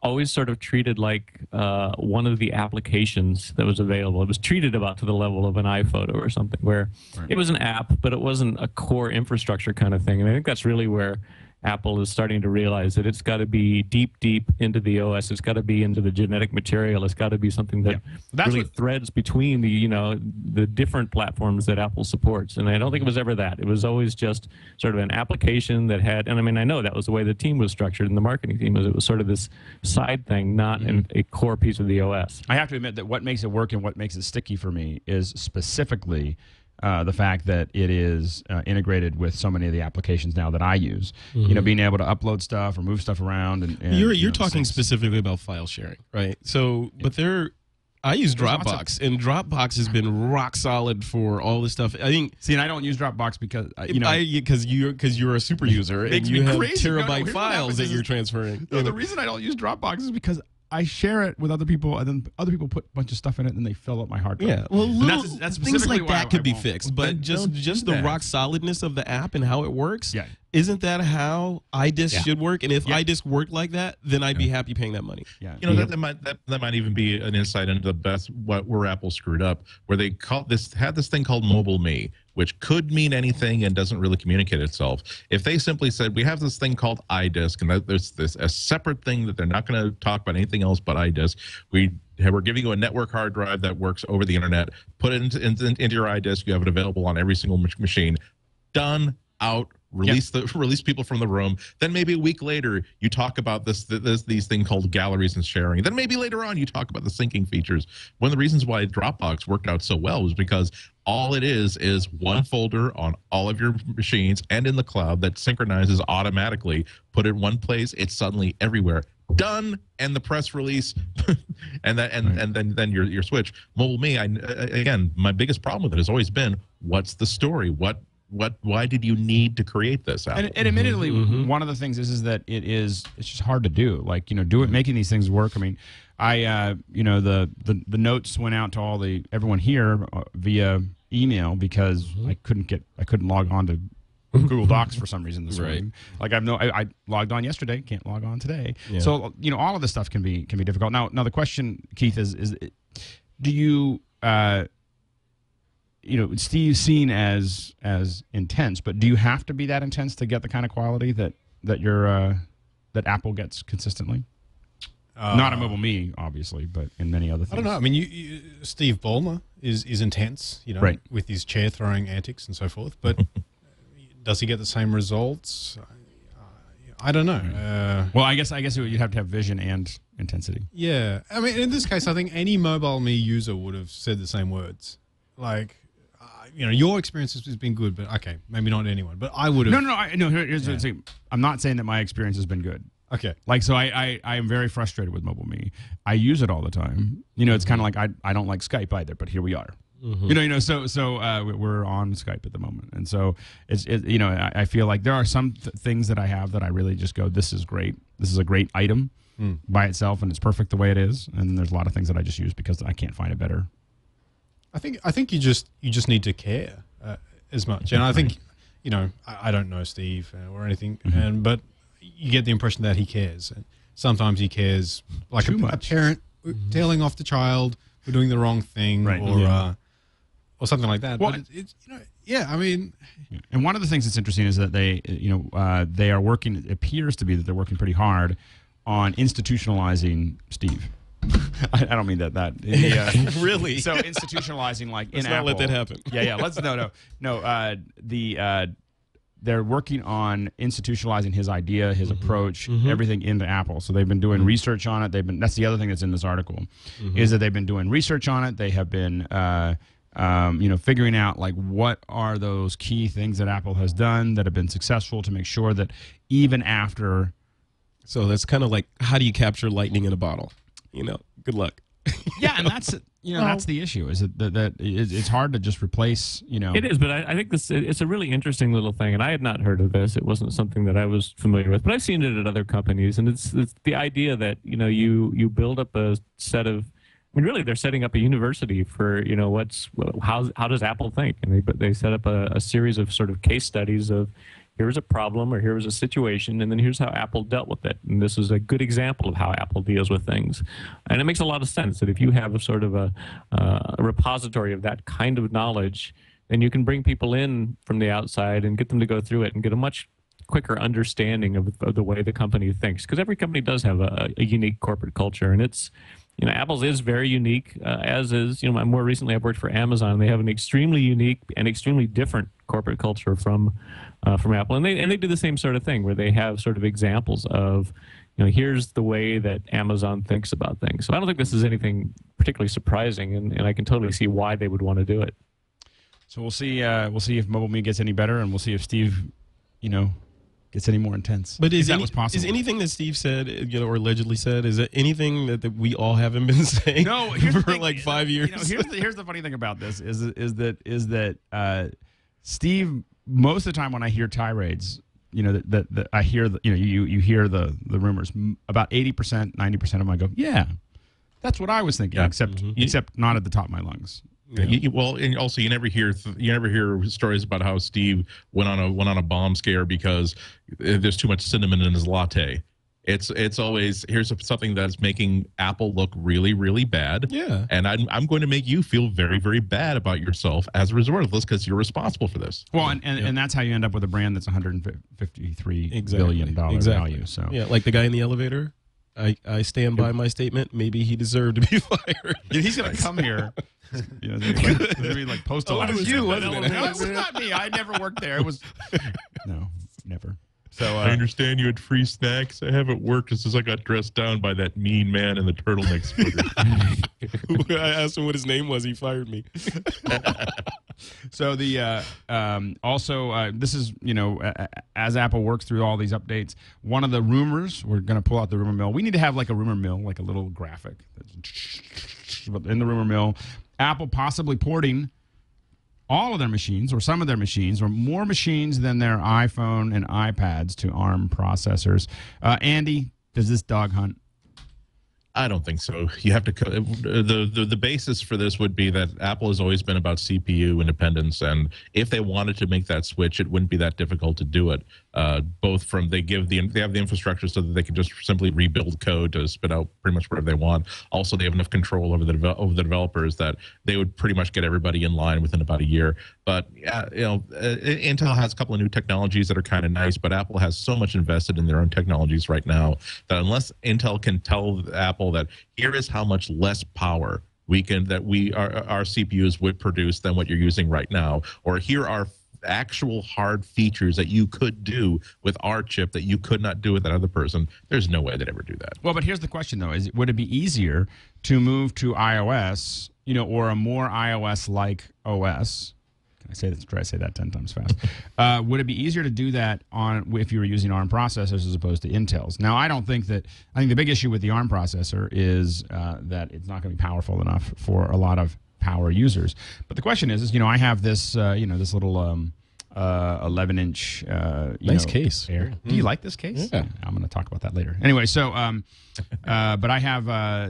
always sort of treated like one of the applications that was available. It was treated about to the level of an iPhoto or something, where it was an app, but it wasn't a core infrastructure kind of thing. And I think that's really where Apple is starting to realize that it's got to be deep into the OS. It's got to be into the genetic material. It's got to be something that really threads between the different platforms that Apple supports. And I don't think it was ever that. It was always just sort of an application that had, and I mean, I know that was the way the team was structured, and the marketing team was, it was sort of this side thing, not a core piece of the OS. I have to admit that what makes it work and what makes it sticky for me is specifically the fact that it is integrated with so many of the applications now that I use. Being able to upload stuff or move stuff around. And you're talking specifically about file sharing, right? So, but I use Dropbox, and Dropbox has been rock solid for all this stuff. I think. See, and I don't use Dropbox because because you're a super user and you have terabyte files that you're transferring. No, the reason I don't use Dropbox is because I share it with other people, and then other people put a bunch of stuff in it, and they fill up my hard drive. Yeah, well, that's things like that could be fixed, but just the rock solidness of the app and how it works. Yeah. Isn't that how iDisk should work? And if iDisk worked like that, then I'd be happy paying that money. Yeah, that might even be an insight into the best where Apple screwed up, where they had this thing called Mobile Me, which could mean anything and doesn't really communicate itself. If they simply said, we have this thing called iDisk, and there's a separate thing that they're not going to talk about anything else but iDisk. We're giving you a network hard drive that works over the internet. Put it into your iDisk. You have it available on every single machine. Done. Out. Release people from the room. Then maybe a week later you talk about these thing called galleries and sharing. Then maybe later on you talk about the syncing features. One of the reasons why Dropbox worked out so well was because all it is one folder on all of your machines and in the cloud that synchronizes automatically. Put it in one place, it's suddenly everywhere. done, and the press release, and that, and then your switch. Mobile Me, again, my biggest problem with it has always been, what's the story? Why did you need to create this? Apple? And admittedly, one of the things is that it's just hard to do. Like, making these things work. I mean, the notes went out to everyone here via email because I couldn't log on to Google Docs for some reason this morning. Like I logged on yesterday, can't log on today. Yeah. So all of this stuff can be difficult. Now the question, Keith, is do you Steve's seen as intense, but do you have to be that intense to get the kind of quality that Apple gets consistently? Not a Mobile Me, obviously, but in many other things. I don't know. I mean, Steve Ballmer is intense, right, with his chair throwing antics and so forth. But does he get the same results? I don't know. Well, I guess you'd have to have vision and intensity. Yeah, I mean, in this case, I think any Mobile Me user would have said the same words. Like, your experience has been good, but okay, maybe not anyone. But I would have. No. Here's the thing. I'm not saying that my experience has been good. Okay. Like, so I am very frustrated with Mobile Me. I use it all the time. It's kind of like I don't like Skype either, but here we are. So we're on Skype at the moment, and so I feel like there are some things that I have that I really just go, this is great. This is a great item by itself, and it's perfect the way it is. And there's a lot of things that I just use because I can't find it better. I think you just need to care as much, and I think I don't know Steve or anything, but you get the impression that he cares, and sometimes he cares like a parent tailing off the child for doing the wrong thing, right, or something like that. Well, but it's I mean, and one of the things that's interesting is that they are working. It appears to be that they're working pretty hard on institutionalizing Steve. I don't mean that. Really? So institutionalizing, like, let's in not Apple. let that happen. Yeah. Let's they're working on institutionalizing his idea, his approach, everything into Apple. So they've been doing research on it. That's the other thing that's in this article, is that they've been doing research on it. They have been figuring out, like, what are those key things that Apple has done that have been successful to make sure that even after. So that's kind of like, how do you capture lightning in a bottle? Good luck. Yeah, and that's that's the issue, is that it's hard to just replace. It is, but I think it's a really interesting little thing, and I had not heard of this. It wasn't something that I was familiar with, but I've seen it at other companies, and it's the idea that you build up a set of. I mean, really, they're setting up a university for how does Apple think, and they set up a series of sort of case studies of. Here's a problem, or here was a situation, and then here's how Apple dealt with it. And this is a good example of how Apple deals with things. And it makes a lot of sense that if you have a sort of a repository of that kind of knowledge, then you can bring people in from the outside and get them to go through it and get a much quicker understanding of the way the company thinks. Because every company does have a unique corporate culture, and it's Apple's is very unique, as is, more recently I've worked for Amazon. They have an extremely unique and extremely different corporate culture from Apple. And they do the same sort of thing, where they have sort of examples of, here's the way that Amazon thinks about things. So I don't think this is anything particularly surprising, and I can totally see why they would want to do it. So we'll see if Mobile Me gets any better, and we'll see if Steve, gets any more intense. But is anything that Steve said, or allegedly said, is it anything that we all haven't been saying for like 5 years? Here's the funny thing about this is that Steve, most of the time when I hear tirades, that I hear you hear the rumors, about 80%, 90% of them I go, yeah, that's what I was thinking, except not at the top of my lungs. Yeah. And also you never hear stories about how Steve went on a bomb scare because there's too much cinnamon in his latte. It's always, here's something that's making Apple look really, really bad. Yeah. And I'm going to make you feel very, very bad about yourself as a result of this, because you're responsible for this. Well, and that's how you end up with a brand that's $153 billion value. So yeah, like the guy in the elevator. I stand by my statement. Maybe he deserved to be fired. He's going to come here. Like postal. It was you, wasn't it? No, it was not me. I never worked there. It was no, never. So I understand you had free snacks. I haven't worked since I got dressed down by that mean man in the turtleneck sweater. I asked him what his name was. He fired me. So the also this is as Apple works through all these updates, one of the rumors, we're going to pull out the rumor mill. We need to have like a rumor mill, like a little graphic in the rumor mill. Apple possibly porting all of their machines or some of their machines or more machines than their iPhone and iPads to ARM processors. Andy, does this dog hunt? I don't think so. You have to the basis for this would be that Apple has always been about CPU independence, and if they wanted to make that switch, it wouldn't be that difficult to do it. Both from they have the infrastructure so that they can just simply rebuild code to spit out pretty much whatever they want. Also, they have enough control over the developers that they would pretty much get everybody in line within about a year. But Intel has a couple of new technologies that are kind of nice, but Apple has so much invested in their own technologies right now that unless Intel can tell Apple that here is how much less power our CPUs would produce than what you're using right now, or here are actual hard features that you could do with our chip that you could not do with that other person, there's no way they'd ever do that. Well, but here's the question though: would it be easier to move to iOS, or a more iOS-like OS? Try to say that 10 times fast. Would it be easier to do that if you were using ARM processors as opposed to Intel's? Now, I think the big issue with the ARM processor is that it's not going to be powerful enough for a lot of power users. But the question is I have this, this little 11-inch, nice case. Air. Do you like this case? Yeah. I'm going to talk about that later. Anyway, so, but I have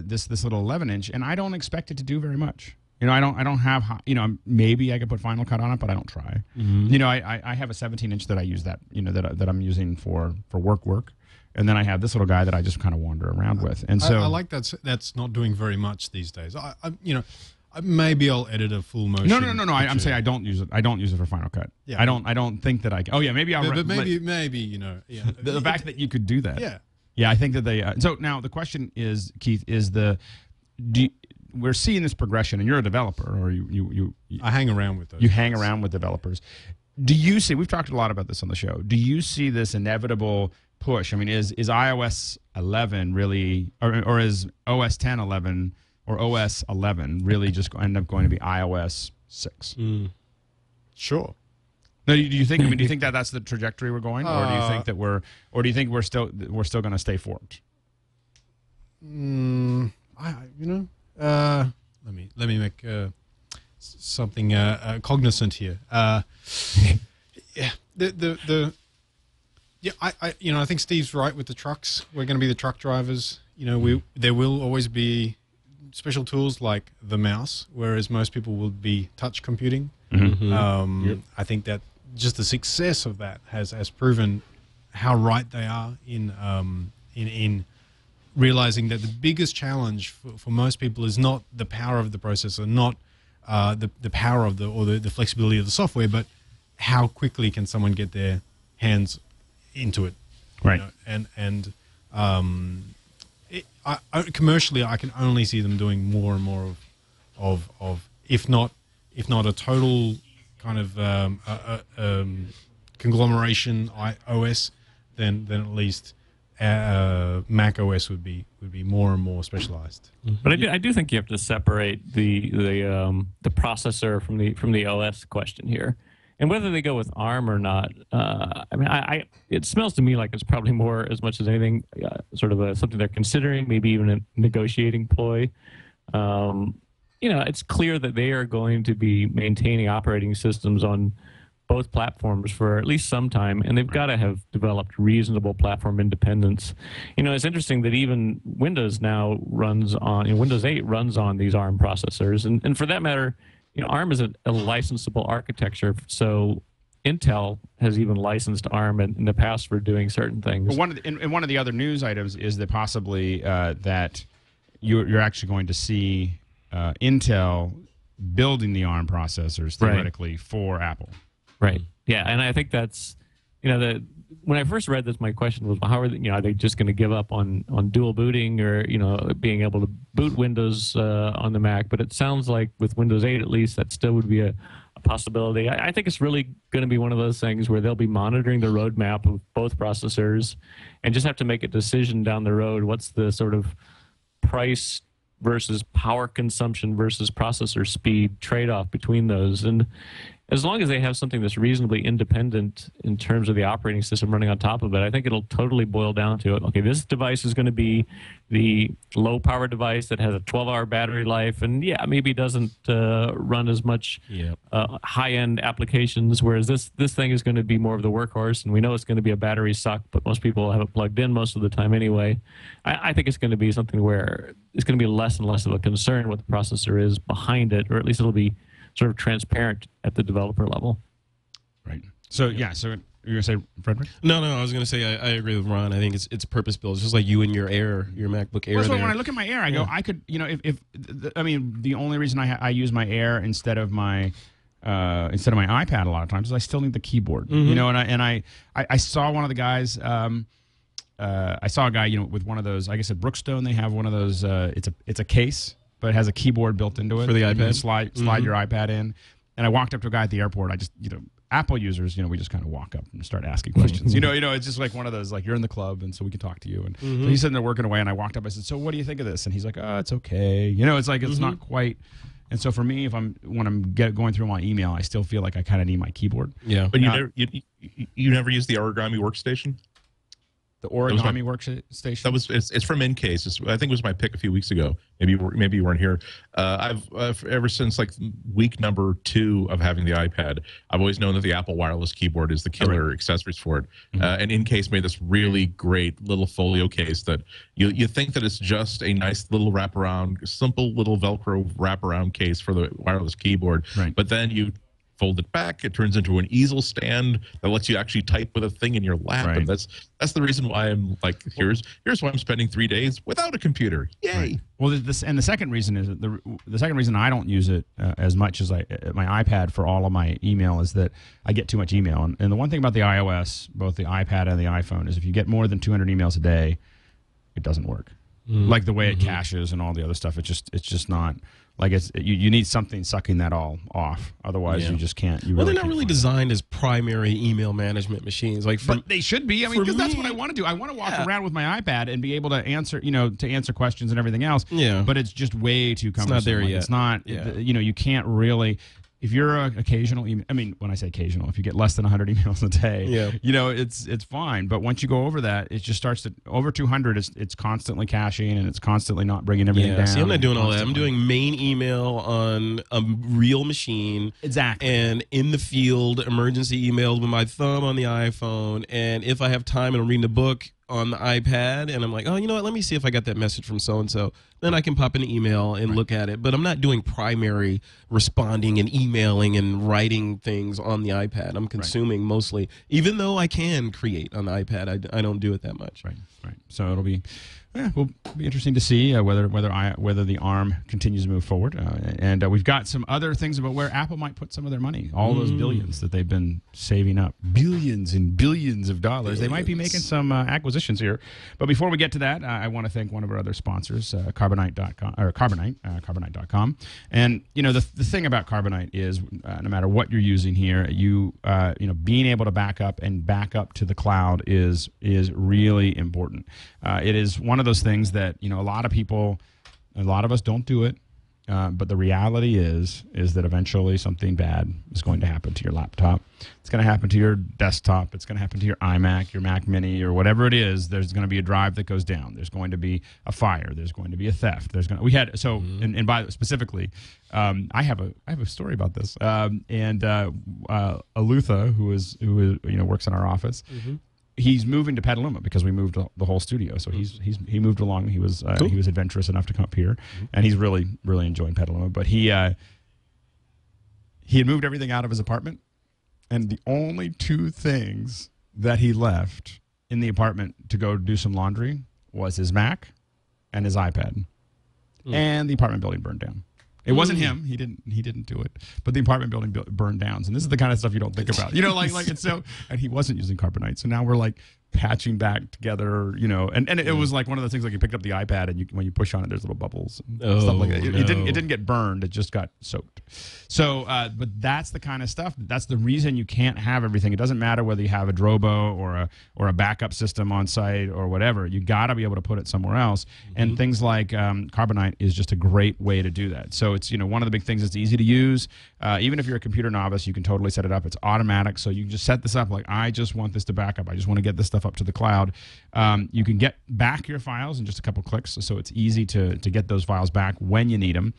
this little 11-inch, and I don't expect it to do very much. I don't have, maybe I could put Final Cut on it, but I don't try. Mm-hmm. I have a 17-inch that I use that I'm using for work. And then I have this little guy that I just kind of wander around with. And so I like that's not doing very much these days. Maybe I'll edit a full motion. No. I'm saying I don't use it. I don't use it for Final Cut. Yeah. I don't think that I can. Oh yeah, maybe I'll. But maybe yeah. The fact that you could do that. Yeah. Yeah, I think that they. So now the question is, Keith, we're seeing this progression, and you're a developer, or you I hang around with those. You hang around with developers. Do you see? We've talked a lot about this on the show. Do you see this inevitable push? I mean, is iOS 11 really, or is OS 10 11 or OS 11 really just end up going to be iOS 6? Sure. No, do you think? Do you think that that's the trajectory we're going, or do you think that we're still going to stay forked? Let me make something cognizant here. I think Steve's right with the trucks. We're going to be the truck drivers. There will always be special tools like the mouse, whereas most people will be touch computing. Mm-hmm. I think that just the success of that has proven how right they are in realizing that the biggest challenge for most people is not the power of the processor, not the power of the flexibility of the software, but how quickly can someone get their hands into it, right? Commercially, I can only see them doing more and more of if not a total kind of conglomeration OS, then at least Mac OS would be more and more specialized. But I do think you have to separate the processor from the OS question here, and whether they go with ARM or not. It smells to me like it's probably more, as much as anything, sort of something they're considering, maybe even a negotiating ploy. It's clear that they are going to be maintaining operating systems on both platforms for at least some time, and they've got to have developed reasonable platform independence. It's interesting that even Windows now runs on, Windows 8 runs on these ARM processors, and for that matter, ARM is a licensable architecture, so Intel has even licensed ARM in the past for doing certain things. But one of the other news items is that possibly that you're actually going to see Intel building the ARM processors theoretically for Apple. Right. Yeah, and I think that's, when I first read this, my question was, well, how are they just going to give up on dual booting or being able to boot Windows on the Mac? But it sounds like with Windows 8 at least, that still would be a possibility. I think it's really going to be one of those things where they'll be monitoring the roadmap of both processors and just have to make a decision down the road. What's the sort of price versus power consumption versus processor speed trade-off between those. And as long as they have something that's reasonably independent in terms of the operating system running on top of it, I think it'll totally boil down to it. Okay, this device is going to be the low-power device that has a 12-hour battery life, and yeah, maybe doesn't run as much high-end applications, whereas this thing is going to be more of the workhorse, and we know it's going to be a battery suck, but most people have it plugged in most of the time anyway. I think it's going to be something where it's going to be less and less of a concern what the processor is behind it, or at least it'll be sort of transparent at the developer level. Right. So, yeah, so you're going to say, Frederick? No, I was going to say I agree with Ron. I think it's purpose-built. It's just like you and your MacBook Air. Well, so when I look at my Air, I go, I could, I mean, the only reason I use my Air instead of my iPad a lot of times is I still need the keyboard. You know, and I saw one of the guys. I saw a guy, with one of those. I guess at Brookstone they have one of those. It's a case, but it has a keyboard built into it for the iPad. You can slide your iPad in. And I walked up to a guy at the airport. I just, Apple users, we just kind of walk up and start asking questions. It's just like one of those, like, you're in the club, and so we can talk to you. And so he's sitting there working away, and I walked up. I said, "So what do you think of this?" And he's like, "Oh, it's okay." It's like it's not quite. And so for me, when I'm going through my email, I still feel like I kind of need my keyboard. Yeah. But you never use the origami workstation? The origami workstation. It's from Encase. I think it was my pick a few weeks ago. Maybe you weren't here. I've ever since like week number 2 of having the iPad, I've always known that the Apple wireless keyboard is the killer accessories for it. And Encase made this really great little folio case that you think that it's just a nice little wraparound, simple little Velcro wraparound case for the wireless keyboard. Right. But then you fold it back, it turns into an easel stand that lets you actually type with a thing in your lap. Right. And that's the reason why I'm like, here's why I'm spending 3 days without a computer. Yay. Right. Well, the second reason is the second reason I don't use it as much as my iPad for all of my email is that I get too much email. And the one thing about the iOS, both the iPad and the iPhone, is if you get more than 200 emails a day, it doesn't work. Like the way it caches and all the other stuff, it's just not. Like you need something sucking that all off. Otherwise, you just can't. They're not really designed as primary email management machines. But they should be. I mean, because that's what I want to do. I want to walk around with my iPad and be able to answer, to answer questions and everything else. Yeah. But it's just way too cumbersome. It's not there yet. It's not. Yeah. You can't really. If you're an occasional email, I mean, when I say occasional, if you get less than 100 emails a day, it's fine. But once you go over that, it just starts to over 200. It's constantly caching and it's constantly not bringing everything down. See, I'm not doing all that. I'm doing main email on a real machine, exactly, and in the field emergency emails with my thumb on the iPhone. And if I have time and I'm reading a book on the iPad, and I'm like, oh, you know what? Let me see if I got that message from so and so. Then I can pop in an email and look at it. But I'm not doing primary responding and emailing and writing things on the iPad. I'm consuming mostly, even though I can create on the iPad. I don't do it that much. Right. So it'll be. Will be interesting to see whether the ARM continues to move forward, and we've got some other things about where Apple might put some of their money, all those billions that they've been saving up, billions and billions of dollars. They might be making some acquisitions here. But before we get to that, I want to thank one of our other sponsors, Carbonite.com or Carbonite.com. And the thing about Carbonite is no matter what you're using here, being able to back up to the cloud is really important. It is one of those things that a lot of us don't do it, but the reality is that eventually something bad is going to happen to your laptop. It's going to happen to your desktop. It's going to happen to your iMac, your Mac Mini, or whatever it is. There's going to be a drive that goes down. There's going to be a fire. There's going to be a theft. And by specifically, I have a story about this. Alutha, who works in our office. He's moving to Petaluma because we moved the whole studio. So he moved along. He was adventurous enough to come up here, and he's really enjoying Petaluma. But he had moved everything out of his apartment, and the only 2 things that he left in the apartment to go do some laundry was his Mac and his iPad, and the apartment building burned down. It wasn't him. He didn't do it. But the apartment building burned down. And this is the kind of stuff you don't think about. Like it's so. And he wasn't using Carbonite. So now we're like, patching back together, and it was like one of those things like you picked up the iPad and when you push on it, there's little bubbles and stuff like that. It didn't get burned, it just got soaked. So, but that's the kind of stuff. That's the reason you can't have everything. It doesn't matter whether you have a Drobo or a backup system on site or whatever. You got to be able to put it somewhere else. And things like Carbonite is just a great way to do that. So it's one of the big things. It's easy to use. Even if you're a computer novice, you can totally set it up. It's automatic, so you can just set this up like, I just want this to back up. I just want to get this stuff up to the cloud. You can get back your files in just a couple clicks, so it's easy to get those files back when you need them.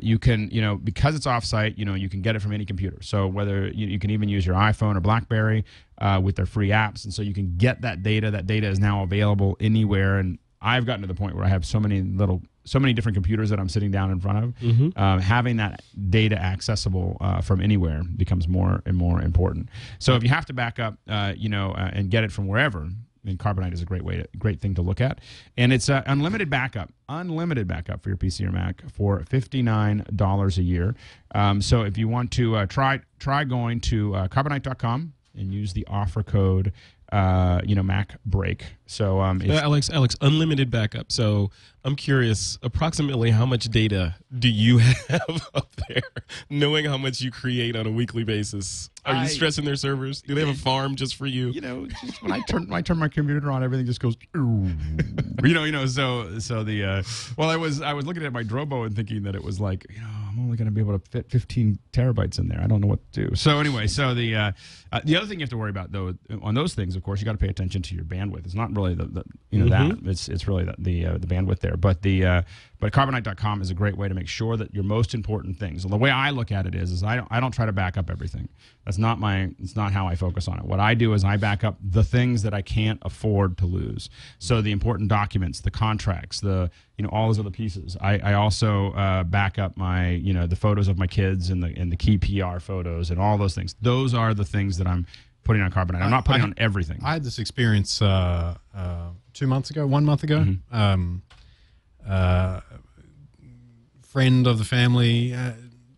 You can, because it's off-site, you can get it from any computer. So whether you can even use your iPhone or BlackBerry with their free apps, and so you can get that data. That data is now available anywhere, and I've gotten to the point where I have so many different computers that I'm sitting down in front of. Having that data accessible from anywhere becomes more and more important. So if you have to back up, and get it from wherever, then Carbonite is a great thing to look at. And it's unlimited backup for your PC or Mac for $59 a year. So if you want to try going to carbonite.com and use the offer code MacBreak. So Alex, unlimited backup. So I'm curious, approximately how much data do you have up there, knowing how much you create on a weekly basis? Are you stressing their servers? Do they have a farm just for you? Just when I turn my computer on, everything just goes. So the I was looking at my Drobo and thinking that it was like, I'm only going to be able to fit 15 terabytes in there. I don't know what to do. So anyway, the other thing you have to worry about though on those things, of course, you got to pay attention to your bandwidth. It's not really that it's really the bandwidth there, but Carbonite.com is a great way to make sure that your most important things. The way I look at it is I don't try to back up everything. It's not how I focus on it. What I do is I back up the things that I can't afford to lose. So the important documents, the contracts, all those other pieces. I also back up my the photos of my kids and the key PR photos and all those things. Those are the things that I'm putting on Carbonite. I'm not putting on everything. I had this experience 1 month ago. Friend of the family.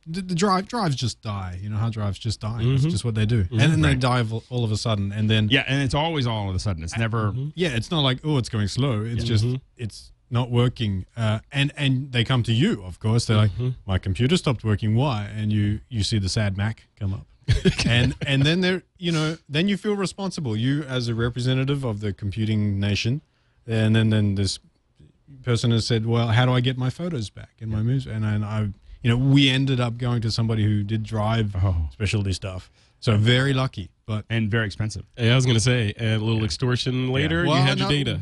The drives just die. You know how drives just die. It's just what they do, and then they die all of a sudden. And then and it's always all of a sudden. It's never. It's not like it's going slow. It's just it's not working. And they come to you. Of course, they're like, my computer stopped working. Why? And you see the sad Mac come up. and then then you feel responsible, you as a representative of the computing nation, and then this person has said, well, how do I get my photos back and my moves? And I we ended up going to somebody who did drive specialty stuff, so very lucky, and very expensive. Yeah, I was gonna say, and a little extortion later. Well, you had your data.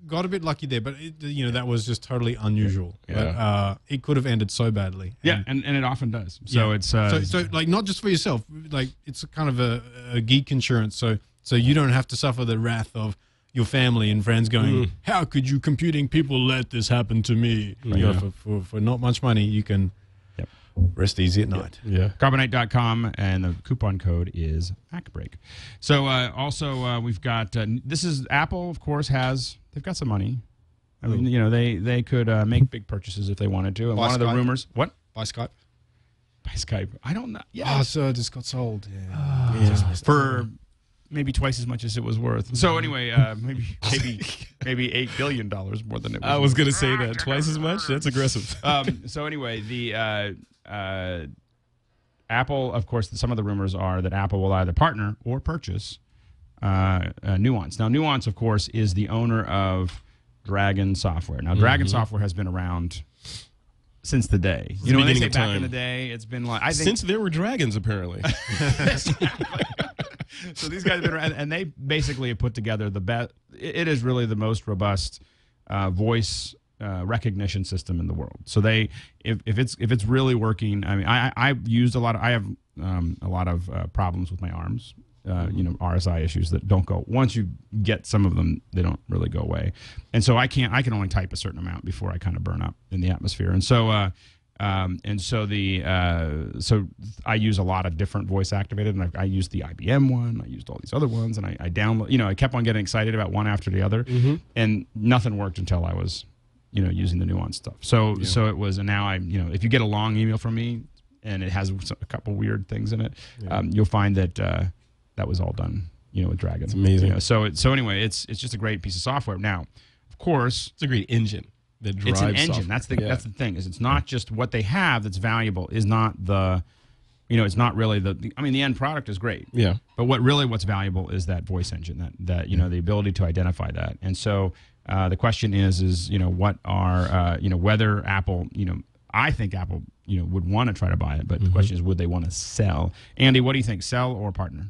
Got a bit lucky there, but that was just totally unusual. But it could have ended so badly. And it often does. So it's so like not just for yourself, like it's kind of a geek insurance. So you don't have to suffer the wrath of your family and friends going, how could you computing people let this happen to me? For not much money, you can rest easy at night. Carbonite.com, and the coupon code is MacBreak. So also we've got this is Apple, of course, they've got some money. I mean, they could make big purchases if they wanted to. And one of the rumors, what? By Skype. By Skype. I don't know. Yeah. So it just got sold. For maybe twice as much as it was worth. So anyway, maybe $8 billion more than it was. I was going to say that. Twice as much? That's aggressive. So anyway, the Apple, of course, some of the rumors are that Apple will either partner or purchase Nuance. Now, Nuance, of course, is the owner of Dragon Software. Now, Dragon Software has been around since the day. When they say back in the day, it's been like since there were dragons, apparently. So these guys have been around, and they basically have put together the best. It is really the most robust voice recognition system in the world. So if it's really working, I mean, I've used I have a lot of problems with my arms. RSI issues that don't go. Once you get some of them, they don't really go away. And so I can only type a certain amount before I kind of burn up in the atmosphere. And so so I use a lot of different voice activated, and I used the IBM one. I used all these other ones, and I download. I kept on getting excited about one after the other, and nothing worked until I was, using the Nuance stuff. So it was, and now if you get a long email from me and it has a couple weird things in it, you'll find that that was all done with Dragon. It's amazing. So anyway, it's just a great piece of software. Now, of course, it's a great engine that drives. It's an engine. Software. That's the thing. Is it's not just what they have that's valuable. Is not the, it's not really the. I mean, the end product is great. Yeah. But what's valuable is that voice engine. That the ability to identify that. And so the question is what are whether Apple I think Apple would want to try to buy it, but the question is, would they want to sell? Andy, what do you think? Sell or partner?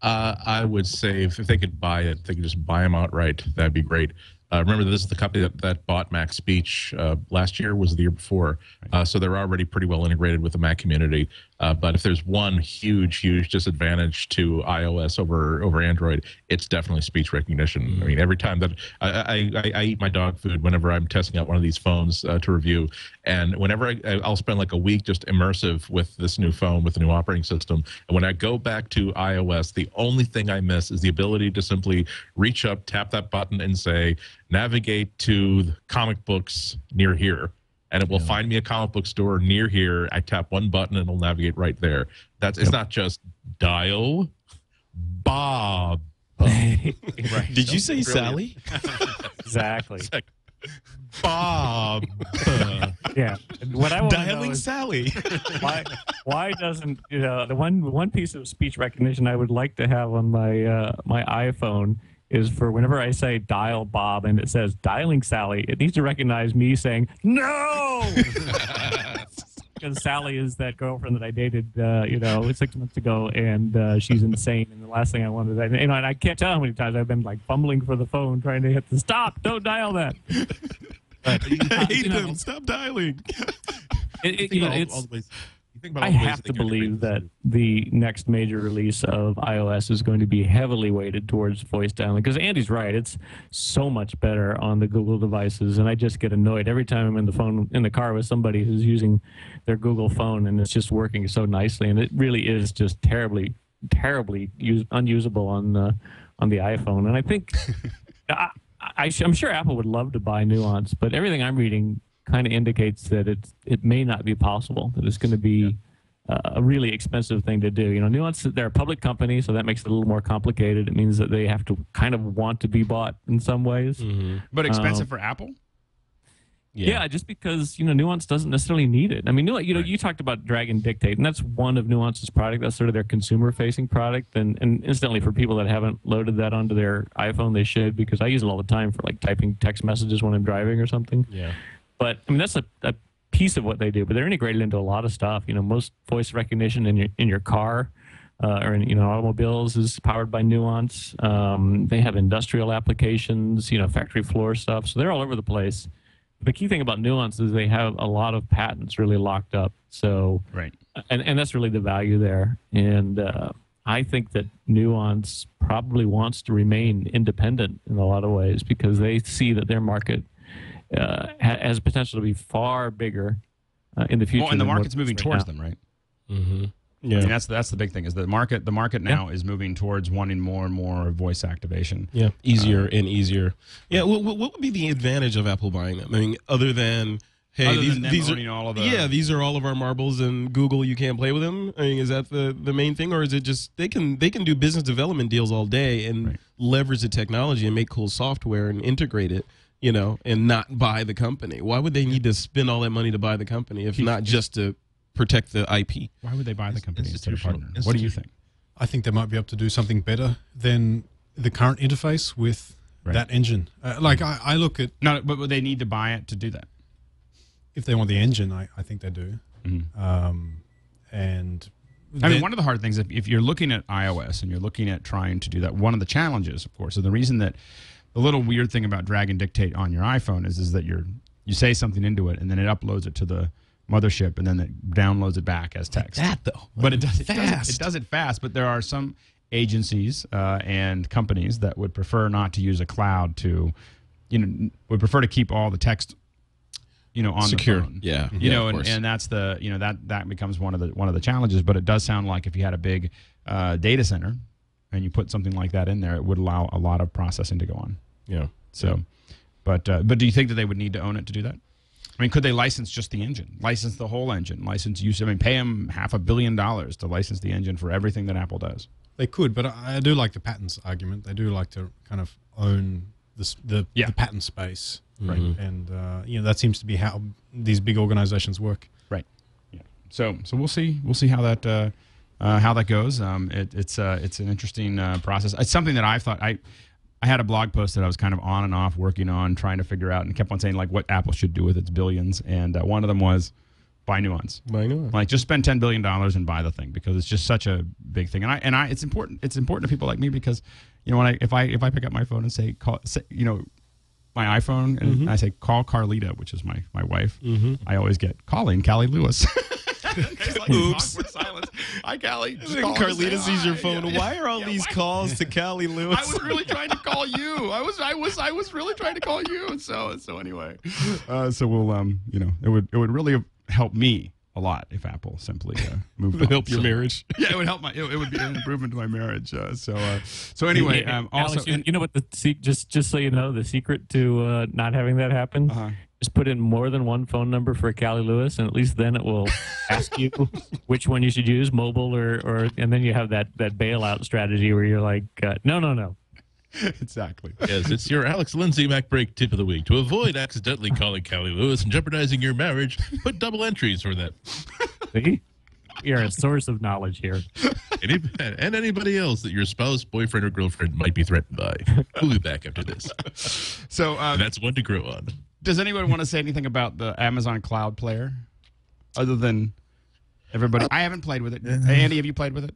I would say if they could buy it, they could just buy them outright. That'd be great. Remember, this is the company that bought Mac Speech last year, was the year before. So they're already pretty well integrated with the Mac community. But if there's one huge disadvantage to iOS over Android, it's definitely speech recognition. I mean, every time that I eat my dog food whenever I'm testing out one of these phones to review, and whenever I'll spend like a week just immersive with this new phone, with the new operating system, and when I go back to iOS, the only thing I miss is the ability to simply reach up, tap that button, and say, navigate to the comic books near here. And it will find me a comic book store near here. I tap one button and it'll navigate right there. It's not just dial Bob. Right. Did you say Sally? Exactly. Bob. Yeah. What I want Dialing Sally. Why doesn't the one piece of speech recognition I would like to have on my my iPhone is for whenever I say dial Bob and it says dialing Sally, it needs to recognize me saying no, because Sally is that girlfriend that I dated 6 months ago, and she's insane. And the last thing I wanted, and I can't tell how many times I've been like fumbling for the phone trying to hit the stop. Don't dial that. But, I hate them. Stop dialing. I have to believe that the next major release of iOS is going to be heavily weighted towards voice dialing, because Andy's right. It's so much better on the Google devices, and I just get annoyed every time I'm in the car with somebody who's using their Google phone, and it's just working so nicely, and it really is just terribly unusable on the iPhone. And I think I'm sure Apple would love to buy Nuance, but everything I'm reading kind of indicates that it may not be possible, that it's going to be a really expensive thing to do. Nuance, they're a public company, so that makes it a little more complicated. It means that they have to kind of want to be bought in some ways. But expensive for Apple? Yeah, just because, Nuance doesn't necessarily need it. I mean, you talked about Drag and Dictate, and that's one of Nuance's product. That's sort of their consumer-facing product. And incidentally, for people that haven't loaded that onto their iPhone, they should, because I use it all the time for, like, typing text messages when I'm driving or something. Yeah. But I mean, that's a piece of what they do. But they're integrated into a lot of stuff. Most voice recognition in your car or in automobiles is powered by Nuance. They have industrial applications, factory floor stuff. So they're all over the place. The key thing about Nuance is they have a lot of patents really locked up. So right, and that's really the value there. And I think that Nuance probably wants to remain independent in a lot of ways, because they see that their market has potential to be far bigger in the future. Well, and the market's moving towards them, right? Mm-hmm. Yeah, I mean, that's the big thing, is the market now is moving towards wanting more and more voice activation. Yeah, easier and easier. Yeah, what would be the advantage of Apple buying them? I mean, other than these are all of these are all of our marbles, and Google, you can't play with them. I mean, is that the main thing, or is it just they can do business development deals all day and leverage the technology and make cool software and integrate it? And not buy the company. Why would they need to spend all that money to buy the company if not just to protect the IP? Why would they buy the company instead of partner? What do you think? I think they might be able to do something better than the current interface with that engine. I look at... No, but would they need to buy it to do that? If they want the engine, I think they do. And I mean, one of the hard things, if you're looking at iOS and you're looking at trying to do that, one of the challenges, of course, and the reason that the little weird thing about Drag and Dictate on your iPhone is that you say something into it, and then it uploads it to the mothership, and then it downloads it back as text. Like that, though. But it does it fast. But there are some agencies and companies that would prefer not to use a cloud to, would prefer to keep all the text, on secure. The phone. Yeah. And that's the that becomes one of the challenges. But it does sound like if you had a big data center, and you put something like that in there, it would allow a lot of processing to go on. Yeah. So, but do you think that they would need to own it to do that? I mean, could they license just the engine, license the whole engine, license use? I mean, pay them $500 million to license the engine for everything that Apple does. They could, but I do like the patents argument. They do like to kind of own the patent space, right? And that seems to be how these big organizations work, right? Yeah. So we'll see how that goes. It's an interesting process. It's something that I've thought I had a blog post that I was kind of on and off working on, trying to figure out, and kept on saying like what Apple should do with its billions, and one of them was buy Nuance. Like just spend $10 billion and buy the thing, because it's just such a big thing. And it's important. It's important to people like me, because if I pick up my phone and say my iPhone and I say call Carlita, which is my wife, I always get calling Cali Lewis. Like, oops. Silence. Hi, Cali. Carlita sees your phone. Why are all these calls to Cali Lewis? I was really trying to call you. I was really trying to call you. So anyway, so we'll it would really help me a lot if Apple simply moved on. Help your marriage. Yeah, it would help it would be an improvement to my marriage. So anyway, Alex, you know what just so you know, the secret to not having that happen. Just put in more than one phone number for Cali Lewis, and at least then it will ask you which one you should use, mobile or and then you have that bailout strategy where you're like, no. Exactly. Yes, it's your Alex Lindsay MacBreak tip of the week. To avoid accidentally calling Cali Lewis and jeopardizing your marriage, put double entries for that. See? You're a source of knowledge here. And anybody else that your spouse, boyfriend, or girlfriend might be threatened by. We'll be back after this. So that's one to grow on. Does anyone want to say anything about the Amazon Cloud Player, other than everybody? I haven't played with it. Andy, have you played with it?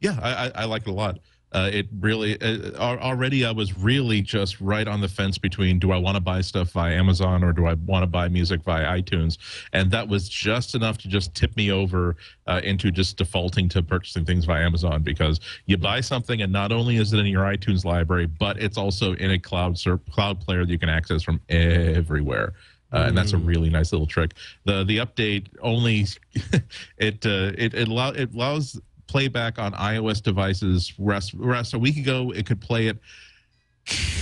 Yeah, I like it a lot. It really already I was really just right on the fence between, do I want to buy stuff via Amazon or do I want to buy music via iTunes? And that was just enough to just tip me over into just defaulting to purchasing things via Amazon, because you buy something and not only is it in your iTunes library, but it's also in a cloud player that you can access from everywhere. And that's a really nice little trick. The update only it allows playback on iOS devices. Rest a week ago, it could play it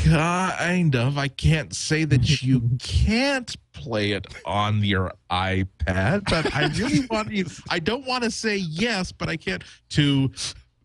kind of. I can't say that you can't play it on your iPad, but I really want you. I don't want to say yes, but I can't.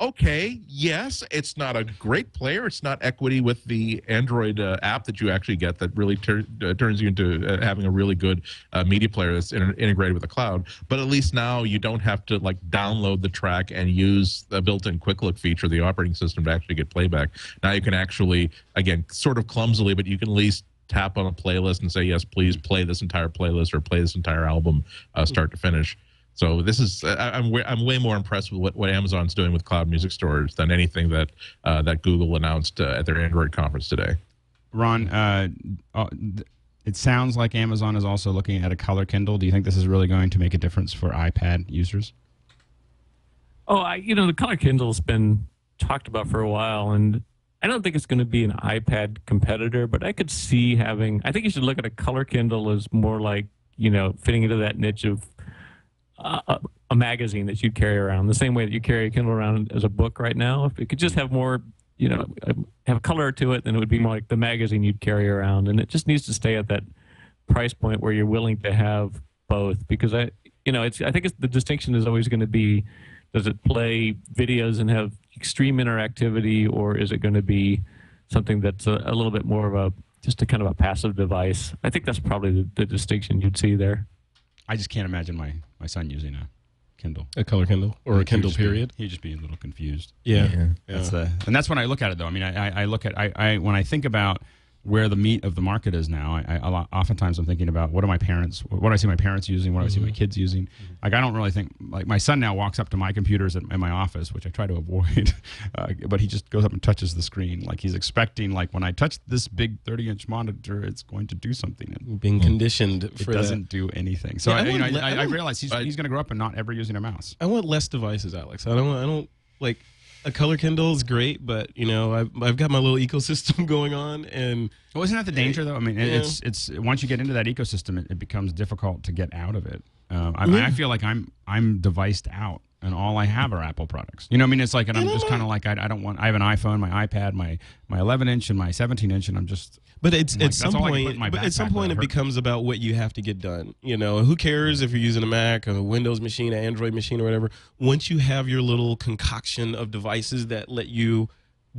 Okay, yes, it's not a great player. It's not equity with the Android app that you actually get that really turns you into having a really good media player that's integrated with the cloud. But at least now you don't have to like download the track and use the built-in quick look feature of the operating system to actually get playback. Now you can actually, again, sort of clumsily, but you can at least tap on a playlist and say, yes, please play this entire playlist or play this entire album start to finish. So this is I'm way more impressed with what Amazon's doing with cloud music storage than anything that Google announced at their Android conference today. Ron, it sounds like Amazon is also looking at a color Kindle. Do you think this is really going to make a difference for iPad users? Oh, the color Kindle's been talked about for a while, and I don't think it's going to be an iPad competitor, but I could see I think you should look at a color Kindle as more like, fitting into that niche of a magazine that you'd carry around, the same way that you carry a Kindle around as a book right now. If it could just have more, have color to it, then it would be more like the magazine you'd carry around. And it just needs to stay at that price point where you're willing to have both. Because I think the distinction is always going to be, does it play videos and have extreme interactivity, or is it going to be something that's a little bit more of just a kind of a passive device? I think that's probably the distinction you'd see there. I just can't imagine my son using a Kindle. A color Kindle or a Kindle period. He'd just be a little confused. Yeah. And that's when I look at it, though. I mean, I look at when I think about where the meat of the market is now, oftentimes I'm thinking about what do I see my parents using, what do I see my kids using. Like, I don't really think, like, my son now walks up to my computers in my office, which I try to avoid, but he just goes up and touches the screen. Like, he's expecting, like, when I touch this big 30-inch monitor, it's going to do something. And being conditioned for it doesn't do anything. So I realize he's going to grow up and not ever using a mouse. I want less devices, Alex. I don't like. A color Kindle is great, but I've got my little ecosystem going on, and isn't that the danger though? I mean, it's once you get into that ecosystem, it becomes difficult to get out of it. I feel like I'm deviced out. and all I have are Apple products. You know what I mean? It's like, and I'm just kind of like, I don't want. I have an iPhone, my iPad, my 11-inch, and my 17-inch, and I'm just. But at some point, it it becomes about what you have to get done. You know, who cares if you're using a Mac, a Windows machine, an Android machine, or whatever? Once you have your little concoction of devices that let you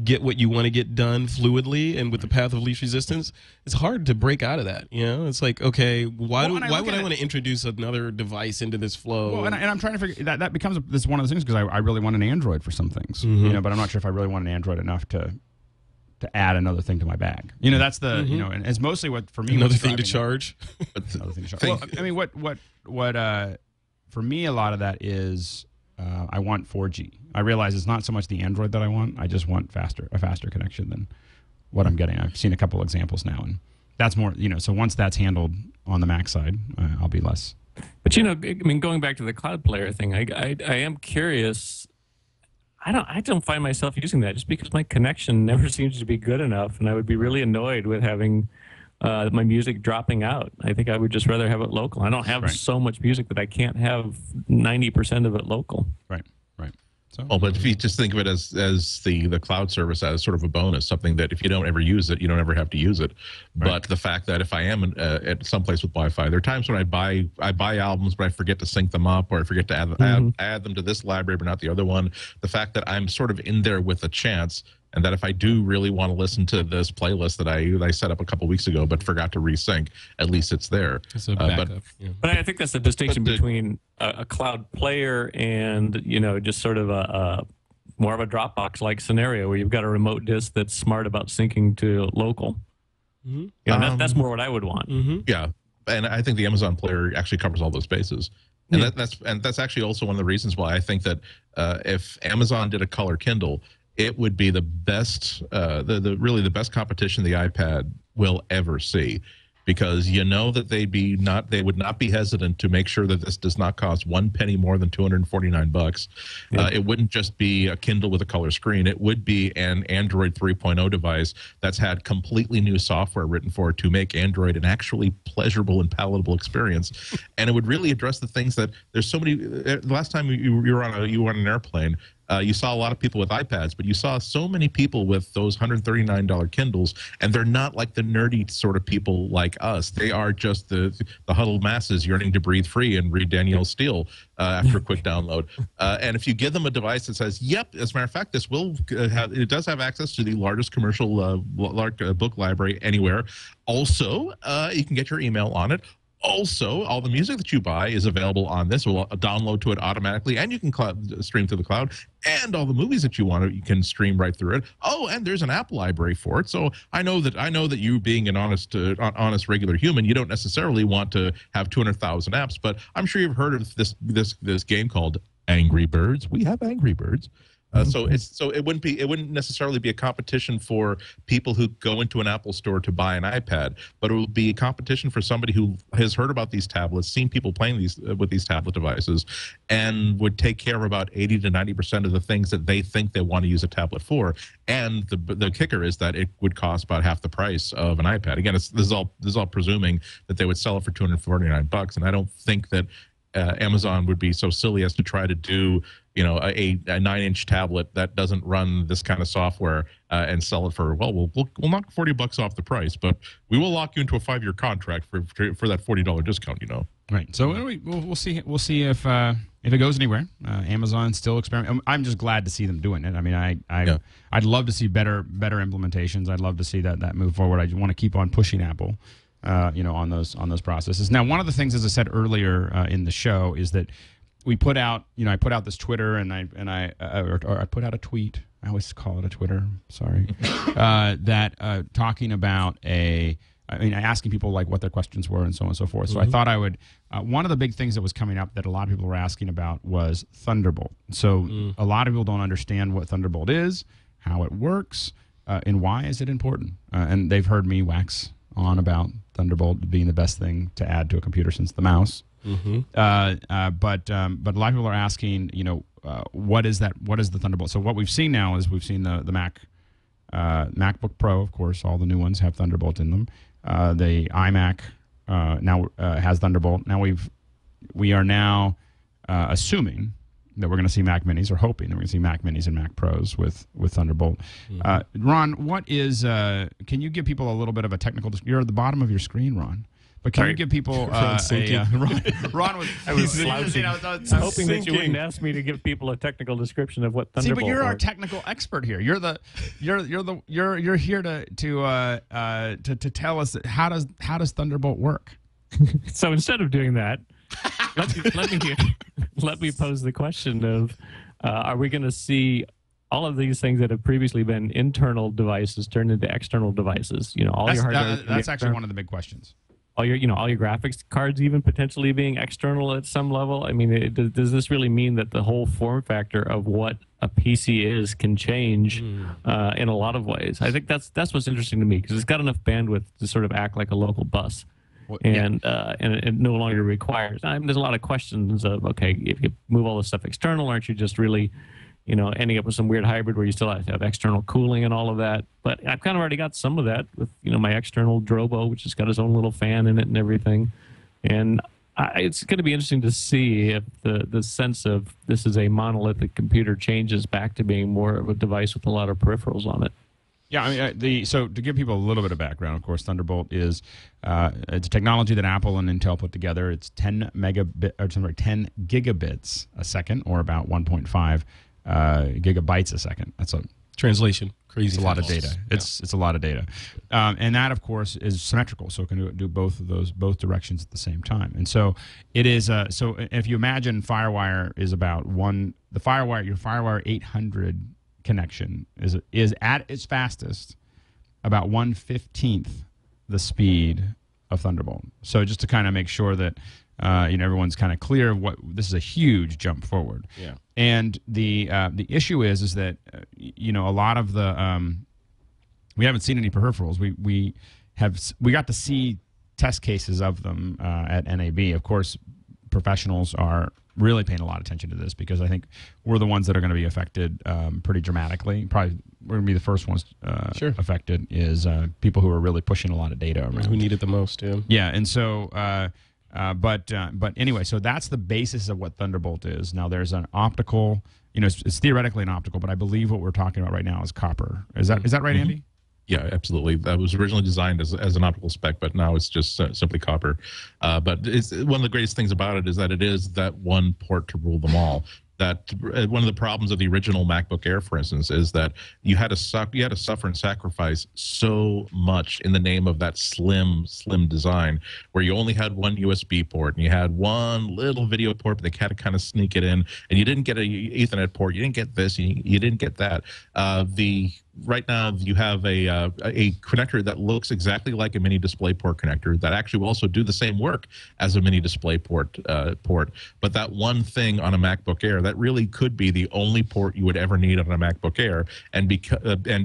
get what you want to get done fluidly and with the path of least resistance, it's hard to break out of that. You know, it's like, okay, why would I want to introduce another device into this flow? Well, and I'm trying to figure that becomes this one of those things because I really want an Android for some things, you know, but I'm not sure if I really want an Android enough to add another thing to my bag. You know, that's the you know, and it's mostly what for me. Another thing to charge. Another thing to charge. Well, I mean, what for me, a lot of that is I want 4G. I realize it's not so much the Android that I want. I just want a faster connection than what I'm getting. I've seen a couple examples now, and that's more. You know, so once that's handled on the Mac side, I'll be less. But you know, I mean, going back to the cloud player thing, I am curious. I don't find myself using that just because my connection never seems to be good enough, and I would be really annoyed with having my music dropping out. I think I would just rather have it local. I don't have so much music that I can't have 90% of it local. Right. So, well, but if you just think of it as the cloud service as sort of a bonus, something that if you don't ever use it, you don't ever have to use it. Right. But the fact that if I am at some place with Wi-Fi, there are times when I buy albums, but I forget to sync them up, or I forget to add them to this library, but not the other one. The fact that I'm sort of in there with a chance, and that if I do really want to listen to this playlist that I set up a couple weeks ago but forgot to resync, at least it's there. It's a backup. But I think that's the distinction between a cloud player and, you know, just sort of a more of a Dropbox-like scenario where you've got a remote disk that's smart about syncing to local. You know, that's more what I would want. Yeah, and I think the Amazon player actually covers all those bases. And that's actually also one of the reasons why I think that if Amazon did a color Kindle, it would be the best, really the best competition the iPad will ever see, because you know that they would not be hesitant to make sure that this does not cost 1 penny more than $249. It wouldn't just be a Kindle with a color screen. It would be an Android 3.0 device that's had completely new software written for it to make Android an actually pleasurable and palatable experience. And it would really address the things that there's so many. The last time you were on an airplane, you saw a lot of people with iPads, but you saw so many people with those $139 Kindles, and they're not like the nerdy sort of people like us. They are just the huddled masses yearning to breathe free and read Danielle Steele after a quick download. And if you give them a device that says, "Yep, as a matter of fact, this will it does have access to the largest commercial book library anywhere. Also, you can get your email on it." Also, all the music that you buy is available on this. We'll download to it automatically, and you can stream through the cloud. And all the movies that you want, you can stream right through it. Oh, and there's an app library for it. So I know that you, being an honest regular human, you don't necessarily want to have 200,000 apps. But I'm sure you've heard of this game called Angry Birds. We have Angry Birds. So it wouldn't necessarily be a competition for people who go into an Apple store to buy an iPad, but it would be a competition for somebody who has heard about these tablets, seen people playing with these tablet devices, and would take care of about 80 to 90% of the things that they think they want to use a tablet for. And the kicker is that it would cost about half the price of an iPad. Again, this is all presuming that they would sell it for $249, and I don't think that Amazon would be so silly as to try to do, you know, a 9-inch tablet that doesn't run this kind of software and sell it for, well, we'll knock $40 off the price, but we will lock you into a 5-year contract for that $40 discount, you know. Right. So we'll see if it goes anywhere. Amazon's still experimenting. I'm just glad to see them doing it. I mean, I'd love to see better implementations. I'd love to see that move forward. I want to keep on pushing Apple. On those processes. Now, one of the things, as I said earlier in the show, is that we put out, I put out this Twitter, and I put out a tweet. I always call it a Twitter. Sorry, that talking about asking people like what their questions were and so on and so forth. So I thought I would. One of the big things that was coming up that a lot of people were asking about was Thunderbolt. So a lot of people don't understand what Thunderbolt is, how it works, and why is it important. And they've heard me wax on about Thunderbolt being the best thing to add to a computer since the mouse. But a lot of people are asking, what is that? What is the Thunderbolt? So what we've seen now is we've seen the MacBook Pro, of course, all the new ones have Thunderbolt in them. The iMac now has Thunderbolt. Now we are now assuming that we're going to see Mac Minis, or hoping that we're going to see Mac Minis and Mac Pros with Thunderbolt. Ron, what is? Can you give people a little bit of a technical? You're at the bottom of your screen, Ron. But can you give people Ron was I was slouching. I was hoping that you wouldn't ask me to give people a technical description of what Thunderbolt. See, but you're was. our technical expert here. You're here to tell us how does Thunderbolt work. So instead of doing that, let me pose the question of: are we going to see all of these things that have previously been internal devices turned into external devices? You know, all your hardware. That's actually one of the big questions. All your graphics cards even potentially being external at some level. I mean, does this really mean that the whole form factor of what a PC is can change in a lot of ways? I think that's what's interesting to me, because it's got enough bandwidth to sort of act like a local bus, and it no longer requires. There's a lot of questions of, okay, if you move all this stuff external, aren't you just really ending up with some weird hybrid where you still have to have external cooling and all of that? But I've kind of already got some of that with, my external Drobo, which has got its own little fan in it and everything. And it's going to be interesting to see if the sense of this is a monolithic computer changes back to being more of a device with a lot of peripherals on it. Yeah, I mean, so to give people a little bit of background, of course, Thunderbolt is it's a technology that Apple and Intel put together. It's 10 gigabits a second, or about 1.5 gigabytes a second. That's a translation. Crazy. It's a lot of data. It's a lot of data, and that, of course, is symmetrical, so it can do both directions at the same time. And so it is. So if you imagine FireWire is about your FireWire 800 connection is at its fastest about 1/15 the speed of Thunderbolt. So just to kind of make sure that everyone's kind of clear of what this is, a huge jump forward. Yeah. And the issue is that a lot of the we haven't seen any peripherals. We got to see test cases of them at NAB. Of course, professionals are really paying a lot of attention to this, because I think we're the ones that are going to be affected pretty dramatically. Probably we're going to be the first ones affected, is people who are really pushing a lot of data around. Who need it the most, yeah. Yeah, and so, but anyway, so that's the basis of what Thunderbolt is. Now, there's an optical, it's theoretically an optical, but I believe what we're talking about right now is copper. Is that right, Andy? Yeah, absolutely. That was originally designed as an optical spec, but now it's just simply copper. But it's one of the greatest things about it is that it is that one port to rule them all. That one of the problems of the original MacBook Air, for instance, is that you had to suffer and sacrifice so much in the name of that slim design, where you only had one USB port and you had one little video port, but they had to kind of sneak it in, and you didn't get an Ethernet port, you didn't get this, you didn't get that. Right now, you have a connector that looks exactly like a mini DisplayPort connector that actually will also do the same work as a mini DisplayPort port. But that one thing on a MacBook Air, that really could be the only port you would ever need on a MacBook Air, and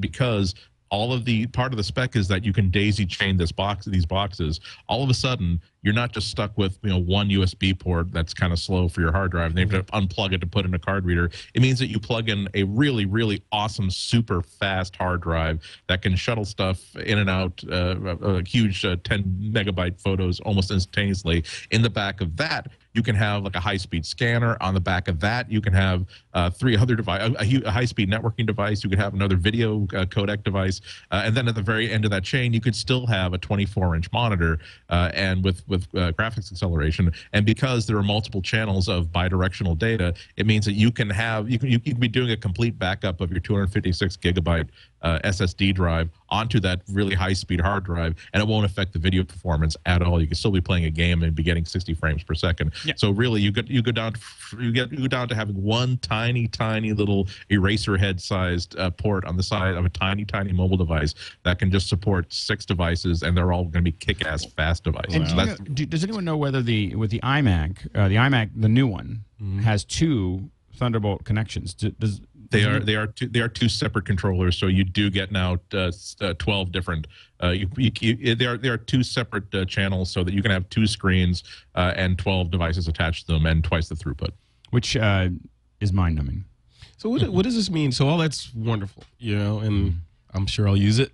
because all of the part of the spec is that you can daisy chain these boxes. All of a sudden, you're not just stuck with one USB port that's kind of slow for your hard drive, and they have to unplug it to put in a card reader. It means that you plug in a really, really awesome, super fast hard drive that can shuttle stuff in and out, huge 10 megabyte photos almost instantaneously. In the back of that, you can have like a high-speed scanner. On the back of that, you can have three other devices, a high-speed networking device. You could have another video codec device, and then at the very end of that chain, you could still have a 24-inch monitor, and with graphics acceleration. And because there are multiple channels of bidirectional data, it means that you can be doing a complete backup of your 256 gigabyte SSD drive onto that really high-speed hard drive, and it won't affect the video performance at all. You can still be playing a game and be getting 60 frames per second. Yeah. So really, you go down to having one tiny little eraser head-sized port on the side of a tiny mobile device that can just support 6 devices, and they're all going to be kick-ass fast devices. Wow. Does anyone know whether with the iMac, the new one, has 2 Thunderbolt connections? They are two separate controllers, so you do get now 12 different. There are 2 separate channels, so that you can have 2 screens and 12 devices attached to them, and twice the throughput, which is mind-numbing. So what does this mean? So all that's wonderful, and I'm sure I'll use it,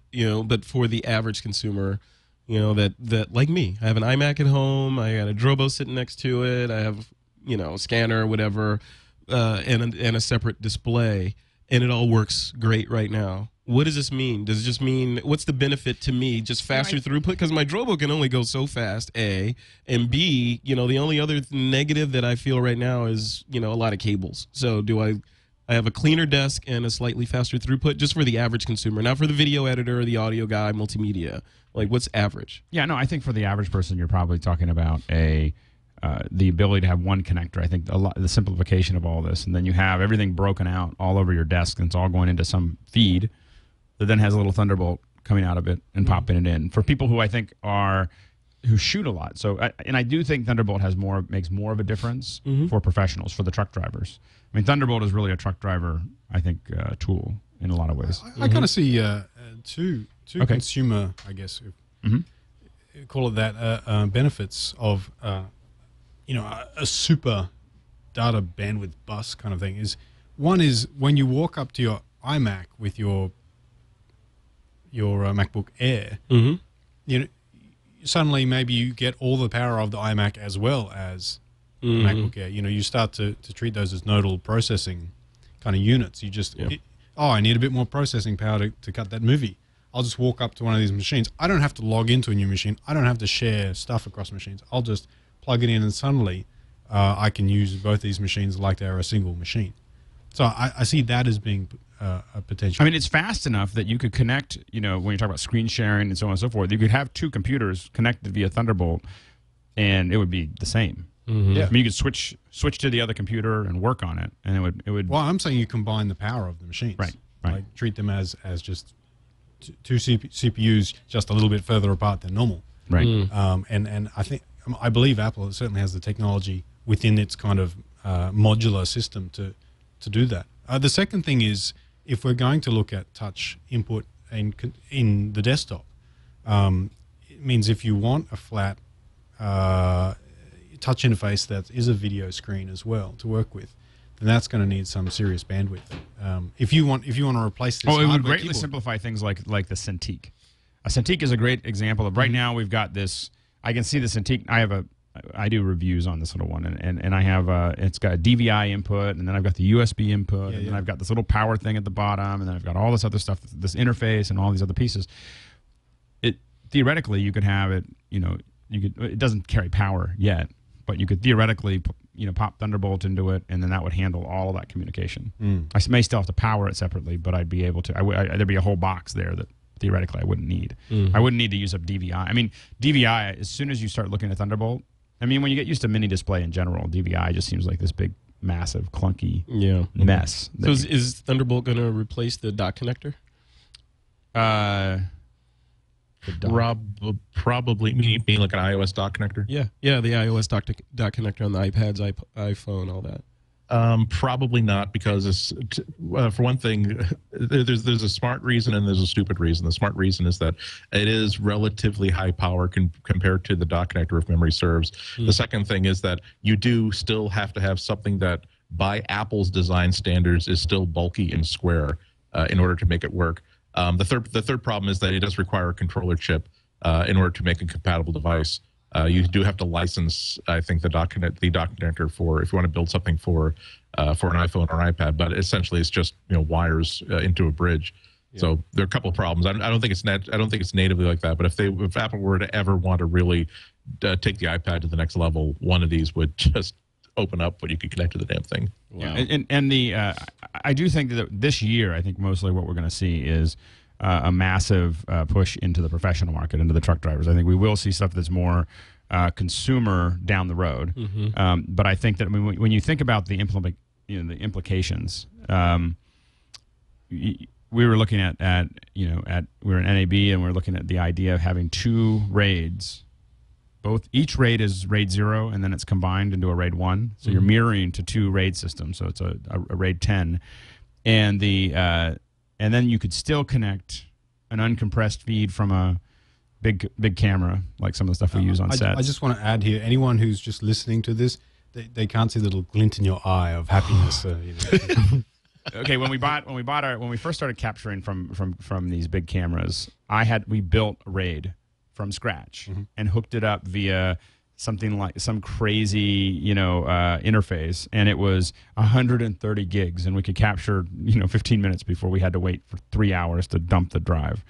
But for the average consumer, that like me, I have an iMac at home, I got a Drobo sitting next to it, I have a scanner, whatever. and a separate display, and it all works great right now. What does this mean? Does it just mean, what's the benefit to me? Just faster throughput? Because my Drobo can only go so fast, A. And B, the only other negative that I feel right now is, a lot of cables. So do I have a cleaner desk and a slightly faster throughput just for the average consumer, not for the video editor or the audio guy, multimedia. Like, what's average? Yeah, no, I think for the average person, you're probably talking about the ability to have one connector. I think the simplification of all this, and then you have everything broken out all over your desk, and it's all going into some feed that then has a little Thunderbolt coming out of it and popping it in. For people who I think who shoot a lot, and I do think Thunderbolt makes more of a difference for professionals, for the truck drivers. I mean, Thunderbolt is really a truck driver, I think, tool in a lot of ways. I kind of see two consumer, I guess, call it that, benefits of a super data bandwidth bus kind of thing. One is when you walk up to your iMac with your MacBook Air, suddenly maybe you get all the power of the iMac as well as the MacBook Air. You start to treat those as nodal processing kind of units. You just, I need a bit more processing power to cut that movie. I'll just walk up to one of these machines. I don't have to log into a new machine. I don't have to share stuff across machines. I'll just plug it in, and suddenly I can use both these machines like they are a single machine. So I see that as being a potential. I mean, it's fast enough that you could connect, when you talk about screen sharing and so on and so forth, you could have two computers connected via Thunderbolt, and it would be the same. Yeah. I mean, you could switch to the other computer and work on it, and it would. Well, I'm saying you combine the power of the machines. Right. Like, treat them as just two CPUs just a little bit further apart than normal. Right. And I believe Apple certainly has the technology within its kind of modular system to do that. The second thing is, if we're going to look at touch input in the desktop, it means if you want a flat touch interface that is a video screen as well to work with, then that's going to need some serious bandwidth. If you want to replace this, it would greatly simplify things like the Cintiq. A Cintiq is a great example of right now we've got this. I can see the Cintiq. I do reviews on this little one, and I have it's got a DVI input, and then I've got the USB input, and then I've got this little power thing at the bottom, and then I've got all this other stuff, this interface, and all these other pieces. Theoretically, you could have it. It doesn't carry power yet, but you could theoretically pop Thunderbolt into it, and then that would handle all of that communication. I may still have to power it separately, but I'd be able to. There'd be a whole box there that theoretically I wouldn't need. I wouldn't need to use up DVI. I mean, DVI, as soon as you start looking at Thunderbolt, I mean, when you get used to mini display in general, DVI just seems like this big, massive, clunky mess. So is Thunderbolt going to replace the dock connector? Probably being like an iOS dock connector. Yeah, the iOS dock connector on the iPads, iPhone, all that. Probably not, because for one thing, there's a smart reason and there's a stupid reason. The smart reason is that it is relatively high power compared to the dock connector, if memory serves. The second thing is that you do still have to have something that, by Apple's design standards, is still bulky and square in order to make it work. The third problem is that it does require a controller chip in order to make a compatible device. You do have to license, I think, the dock connector for if you want to build something for an iPhone or an iPad. But essentially, it's just wires into a bridge. Yeah. So there are a couple of problems. I don't think it's natively like that. But if Apple were to ever want to really take the iPad to the next level, one of these would just open up when you could connect to the damn thing. Wow. Yeah, I do think that this year, I think mostly what we're going to see is a massive push into the professional market, into the truck drivers. I think we will see stuff that's more consumer down the road. But I think that when you think about the implications, we were looking at we were in NAB, and we're looking at the idea of having two raids. Each raid is RAID 0, and then it's combined into a RAID 1. So you're mirroring to two RAID systems. So it's a RAID 10, and then you could still connect an uncompressed feed from a big camera, like some of the stuff we use on sets. I just want to add here, anyone who's just listening to this, they can't see the little glint in your eye of happiness. Okay, when we first started capturing from these big cameras, we built a RAID from scratch and hooked it up via something like some crazy, interface, and it was 130 gigs, and we could capture, 15 minutes before we had to wait for 3 hours to dump the drive,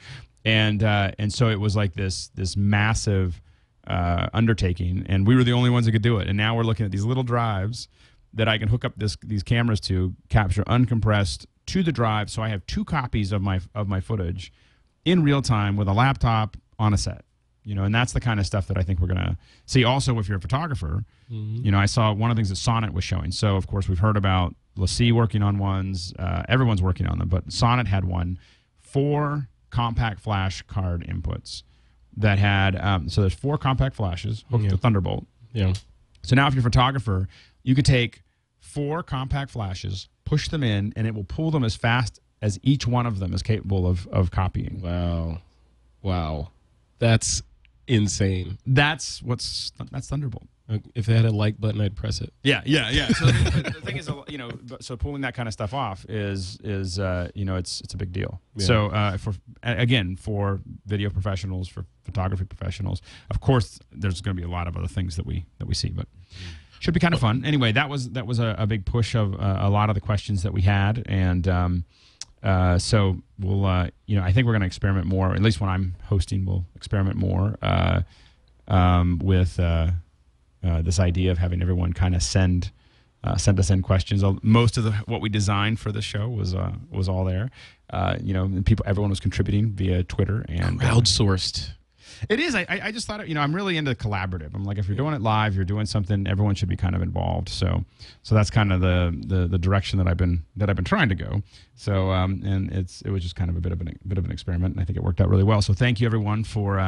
and so it was like this massive undertaking, and we were the only ones that could do it. And now we're looking at these little drives that I can hook up these cameras to, capture uncompressed to the drive, so I have 2 copies of my footage in real time with a laptop on a set. And that's the kind of stuff that I think we're going to see. Also, if you're a photographer, I saw one of the things that Sonnet was showing. So, of course, we've heard about LaCie working on ones. Everyone's working on them. But Sonnet had 4 compact flash card inputs that had, so there's 4 compact flashes hooked to Thunderbolt. Yeah. So now if you're a photographer, you could take 4 compact flashes, push them in, and it will pull them as fast as each one of them is capable of copying. Wow. That's insane. That's Thunderbolt. If they had a like button, I'd press it. Yeah. So the thing is, so pulling that kind of stuff off is it's a big deal. Yeah. So for video professionals, for photography professionals, of course, there's going to be a lot of other things that we see, but should be kind of fun. Anyway, that was a big push of a lot of the questions that we had, and so we'll I think we're going to experiment more. At least when I'm hosting, we'll experiment more with this idea of having everyone kind of send us in questions. Most of what we designed for the show was all there. Everyone was contributing via Twitter and crowdsourced. It is. I just thought, I'm really into collaborative. I'm like, if you're doing it live, you're doing something, everyone should be kind of involved. So that's kind of the direction that I've been trying to go. So and it was just kind of a bit of an experiment, and I think it worked out really well. So thank you everyone for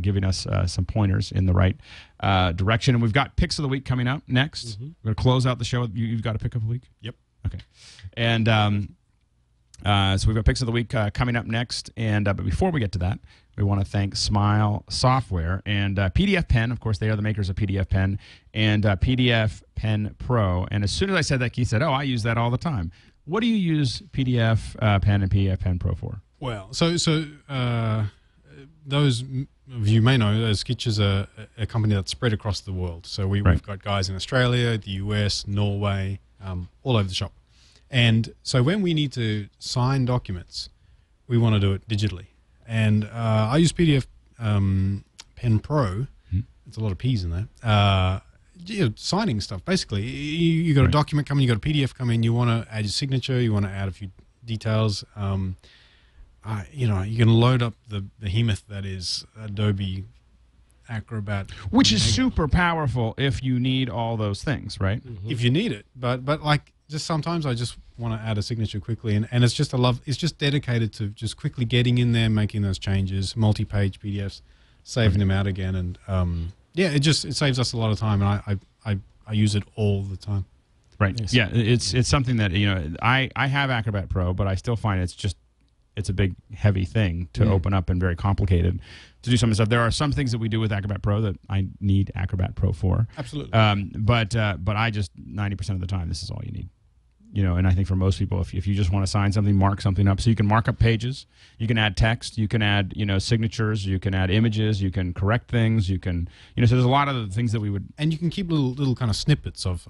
giving us some pointers in the right direction. And we've got picks of the week coming up next. We're going to close out the show. You've got a pick of the week? Yep. Okay. And so we've got picks of the week coming up next. And but before we get to that, we want to thank Smile Software and PDF Pen. Of course, they are the makers of PDF Pen and PDF Pen Pro. And as soon as I said that, Keith said, "Oh, I use that all the time." What do you use PDF Pen and PDF Pen Pro for? Well, so those of you may know, Skitch is a company that's spread across the world. So we've got guys in Australia, the US, Norway, all over the shop. And so when we need to sign documents, we want to do it digitally. And I use PDF Pen Pro. It's a lot of P's in there. Signing stuff. Basically, you got a document coming, you got a PDF coming, you want to add your signature, you want to add a few details. You can load up the behemoth that is Adobe Acrobat, which is super powerful if you need all those things, right? If you need it, but like just sometimes I just want to add a signature quickly, and it's just it's just dedicated to just quickly getting in there, making those changes, multi-page PDFs, saving them out again, and it saves us a lot of time, and I use it all the time. Right. Yes. Yeah, it's something that I have Acrobat Pro, but I still find it's a big heavy thing to open up and very complicated to do some of the stuff. There are some things that we do with Acrobat Pro that I need Acrobat Pro for. Absolutely. But I just 90% of the time this is all you need. And I think for most people, if you just want to sign something, mark something up, so you can mark up pages, you can add text, you can add signatures, you can add images, you can correct things, you can so there's a lot of the things that we would, and you can keep little kind of snippets of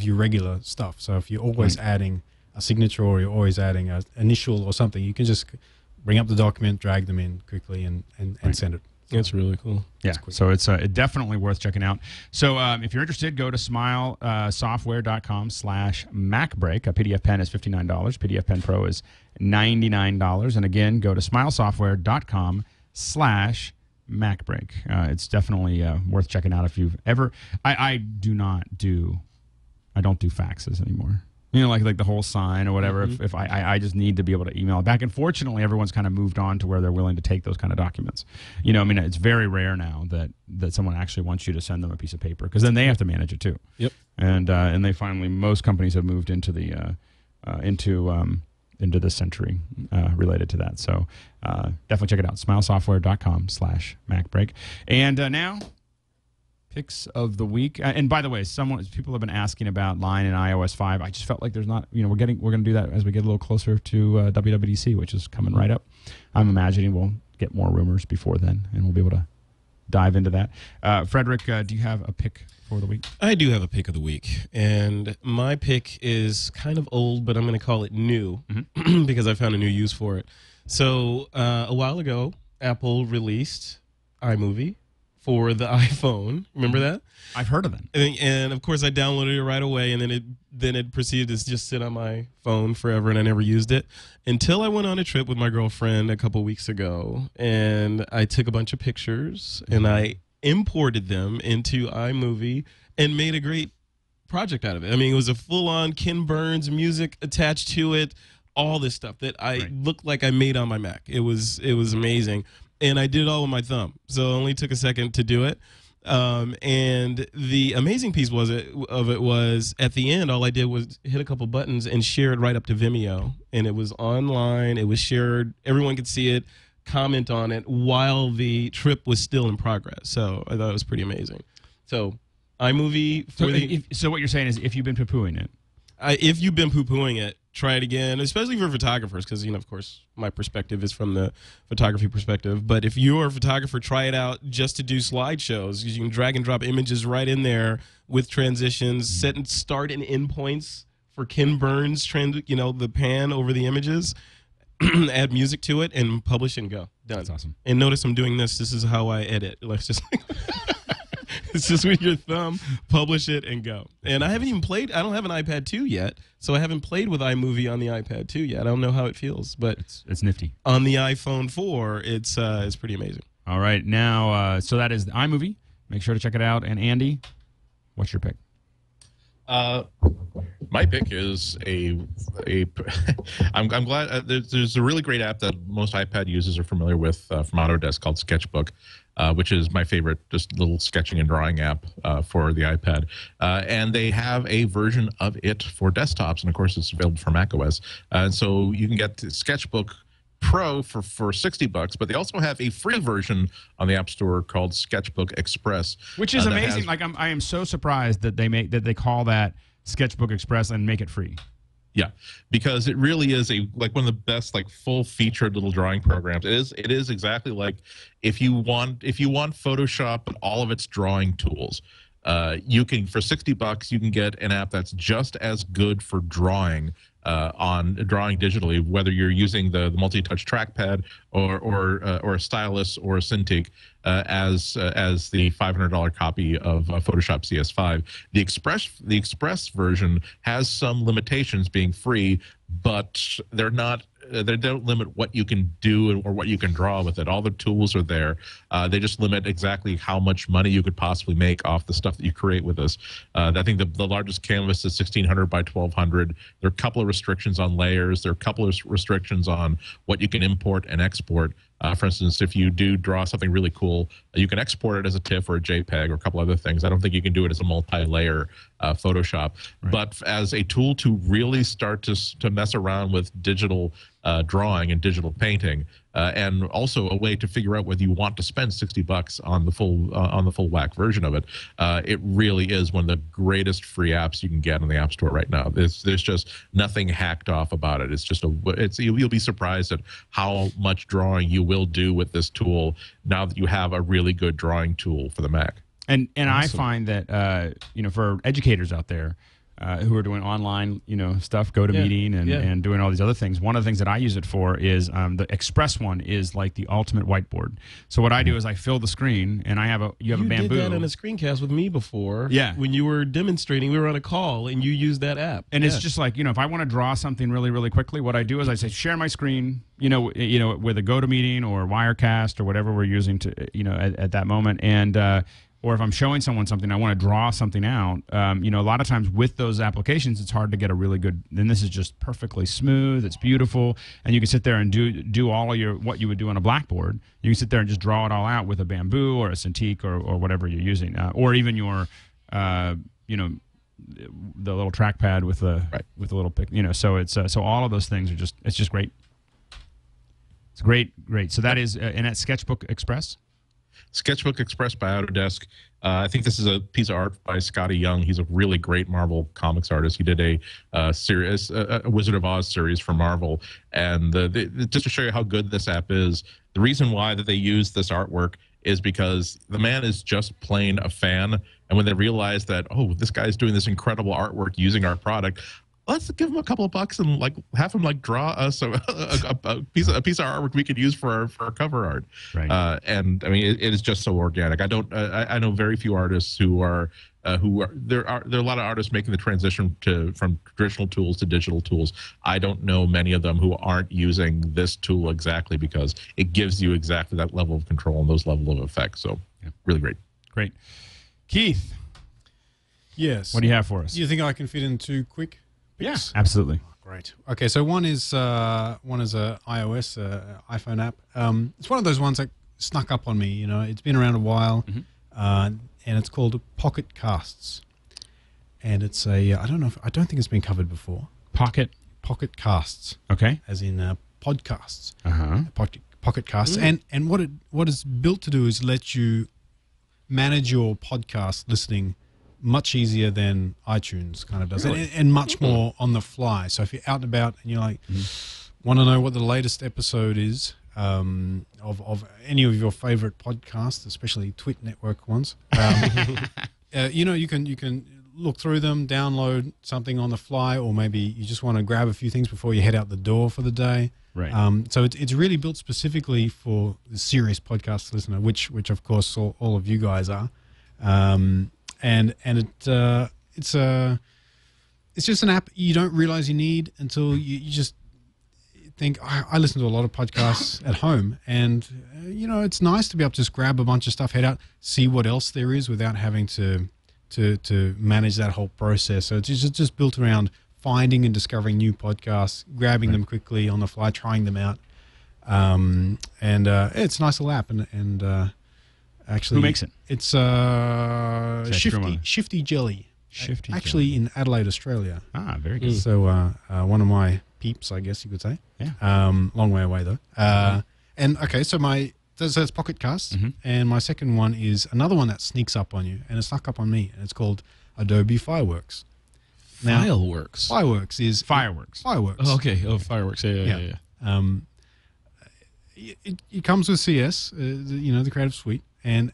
your regular stuff. So if you're always adding a signature or you're always adding an initial or something, you can just bring up the document, drag them in quickly, and send it. That's really cool. Yeah, so it's definitely worth checking out. So if you're interested, go to smilesoftware.com/MacBreak. A PDF Pen is $59. PDF Pen Pro is $99. And again, go to smilesoftware.com/MacBreak. It's definitely worth checking out if you've ever. I don't do faxes anymore. Like the whole sign or whatever. If I just need to be able to email it back. And fortunately, everyone's kind of moved on to where they're willing to take those kind of documents. It's very rare now that someone actually wants you to send them a piece of paper, because then they have to manage it too. Yep. And they finally, most companies have moved into the into this century related to that. So definitely check it out. Smilesoftware.com/MacBreak. And now, picks of the week. And by the way, people have been asking about Line and iOS 5. I just felt like there's not, we're going to do that as we get a little closer to WWDC, which is coming right up. I'm imagining we'll get more rumors before then, and we'll be able to dive into that. Frederick, do you have a pick for the week? I do have a pick of the week, and my pick is kind of old, but I'm going to call it new because I found a new use for it. So a while ago, Apple released iMovie for the iPhone. Remember that? I've heard of it. And of course, I downloaded it right away, and then it proceeded to just sit on my phone forever, and I never used it until I went on a trip with my girlfriend a couple weeks ago, and I took a bunch of pictures, and I imported them into iMovie and made a great project out of it. I mean, it was a full-on Ken Burns music attached to it, all this stuff that I looked like I made on my Mac. It was amazing. And I did it all with my thumb, so it only took a second to do it. And the amazing piece of it was at the end, all I did was hit a couple buttons and share it right up to Vimeo. And it was online. It was shared. Everyone could see it, comment on it while the trip was still in progress. So I thought it was pretty amazing. So iMovie. So what you're saying is if you've been poo-pooing it. If you've been poo-pooing it, try it again, especially for photographers, because, of course, my perspective is from the photography perspective. But if you're a photographer, try it out just to do slideshows. You can drag and drop images right in there with transitions, set and start and end points for Ken Burns, the pan over the images, add music to it, and publish and go. Done. That's awesome. And notice I'm doing this. This is how I edit. Like, just it's just with your thumb, publish it, and go. And I haven't even played. I don't have an iPad 2 yet, so I haven't played with iMovie on the iPad 2 yet. I don't know how it feels, but it's nifty. On the iPhone 4, it's pretty amazing. All right, now, so that is the iMovie. Make sure to check it out. And Andy, what's your pick? My pick is I'm glad there's a really great app that most iPad users are familiar with from Autodesk called Sketchbook, which is my favorite, just little sketching and drawing app for the iPad. And they have a version of it for desktops, and of course it's available for macOS. And so you can get Sketchbook Pro for $60, but they also have a free version on the App Store called Sketchbook Express, which is amazing. I am so surprised that they call that Sketchbook Express and make it free. Yeah, because it really is one of the best full-featured little drawing programs. It is exactly like if you want Photoshop and all of its drawing tools. You can, for $60, you can get an app that's just as good for drawing digitally, whether you're using the multi-touch trackpad or a stylus or a Cintiq as the $500 copy of Photoshop CS5. The Express version has some limitations, being free, but they're not. They don't limit what you can do or what you can draw with it. All the tools are there. They just limit exactly how much money you could possibly make off the stuff that you create with this. I think the largest canvas is 1,600 by 1,200. There are a couple of restrictions on layers. There are a couple of restrictions on what you can import and export. For instance, if you do draw something really cool, you can export it as a TIFF or a JPEG or a couple other things. I don't think you can do it as a multi-layer Photoshop. Right. But as a tool to really start to mess around with digital drawing and digital painting, and also a way to figure out whether you want to spend $60 on the full whack version of it. It really is one of the greatest free apps you can get on the App Store right now. There's just nothing hacked off about it. It's just you'll be surprised at how much drawing you will do with this tool now that you have a really good drawing tool for the Mac. And awesome. I find that for educators out there who are doing online stuff, GoToMeeting and doing all these other things, one of the things that I use it for is the Express one is like the ultimate whiteboard. So what I do is I fill the screen, and you have a bamboo. You did that on a screencast with me before. Yeah. When you were demonstrating, we were on a call, and you used that app. And it's just like, if I want to draw something really, really quickly, what I do is I say, share my screen, with a GoToMeeting or Wirecast or whatever we're using to, at that moment. And, or if I'm showing someone something, I want to draw something out. A lot of times with those applications, it's hard to get a really good. Then this is just perfectly smooth. It's beautiful, and you can sit there and do all of what you would do on a blackboard. You can sit there and just draw it all out with a bamboo or a Cintiq or whatever you're using, or even your, the little trackpad with a little pick. So it's so all of those things are just great. It's great. So that is, and that's Sketchbook Express. Sketchbook Express by Autodesk. I think this is a piece of art by Scotty Young. He's a really great Marvel comics artist. He did a series, a Wizard of Oz series for Marvel. And just to show you how good this app is, the reason why that they use this artwork is because the man is just plain a fan. And when they realize that, oh, this guy's doing this incredible artwork using our product, let's give him a couple of bucks and like have him like draw us a piece of artwork we could use for our cover art. Right. And I mean, it is just so organic. I know very few artists there are a lot of artists making the transition from traditional tools to digital tools. I don't know many of them who aren't using this tool exactly because it gives you exactly that level of control and those level of effects. So really great. Great. Keith, Yes. what do you have for us? Do you think I can fit in 2 quick picks? Yeah, absolutely. Great. Okay, so one is a iOS iPhone app. It's one of those ones that snuck up on me. You know, it's been around a while, and it's called Pocket Casts. And it's I don't think it's been covered before. Pocket Casts. Okay. As in podcasts. Uh-huh. Pocket Casts. And what it's built to do is let you manage your podcast listening much easier than iTunes kind of does, and much more on the fly. So if you're out and about and you're like, want to know what the latest episode is of any of your favorite podcasts, especially Twit Network ones, you can look through them, download something on the fly, or maybe you just want to grab a few things before you head out the door for the day. Right. So it's really built specifically for the serious podcast listener, which of course all of you guys are. And it's just an app you don't realize you need until you just think, I listen to a lot of podcasts at home, and it's nice to be able to just grab a bunch of stuff, head out, see what else there is without having to manage that whole process. So it's just built around finding and discovering new podcasts, grabbing them quickly on the fly, trying them out. It's a nice little app, and actually, who makes it? It's Shifty Jelly. Shifty actually, in Adelaide, Australia. Ah, very good. So one of my peeps, I guess you could say. Yeah. Long way away though. And okay, so it's Pocket Casts, and my second one is another one that sneaks up on you, and it snuck up on me, and it's called Adobe Fireworks. Now, Fireworks. Oh, okay. Oh, Fireworks. Yeah. It comes with CS, the Creative Suite, and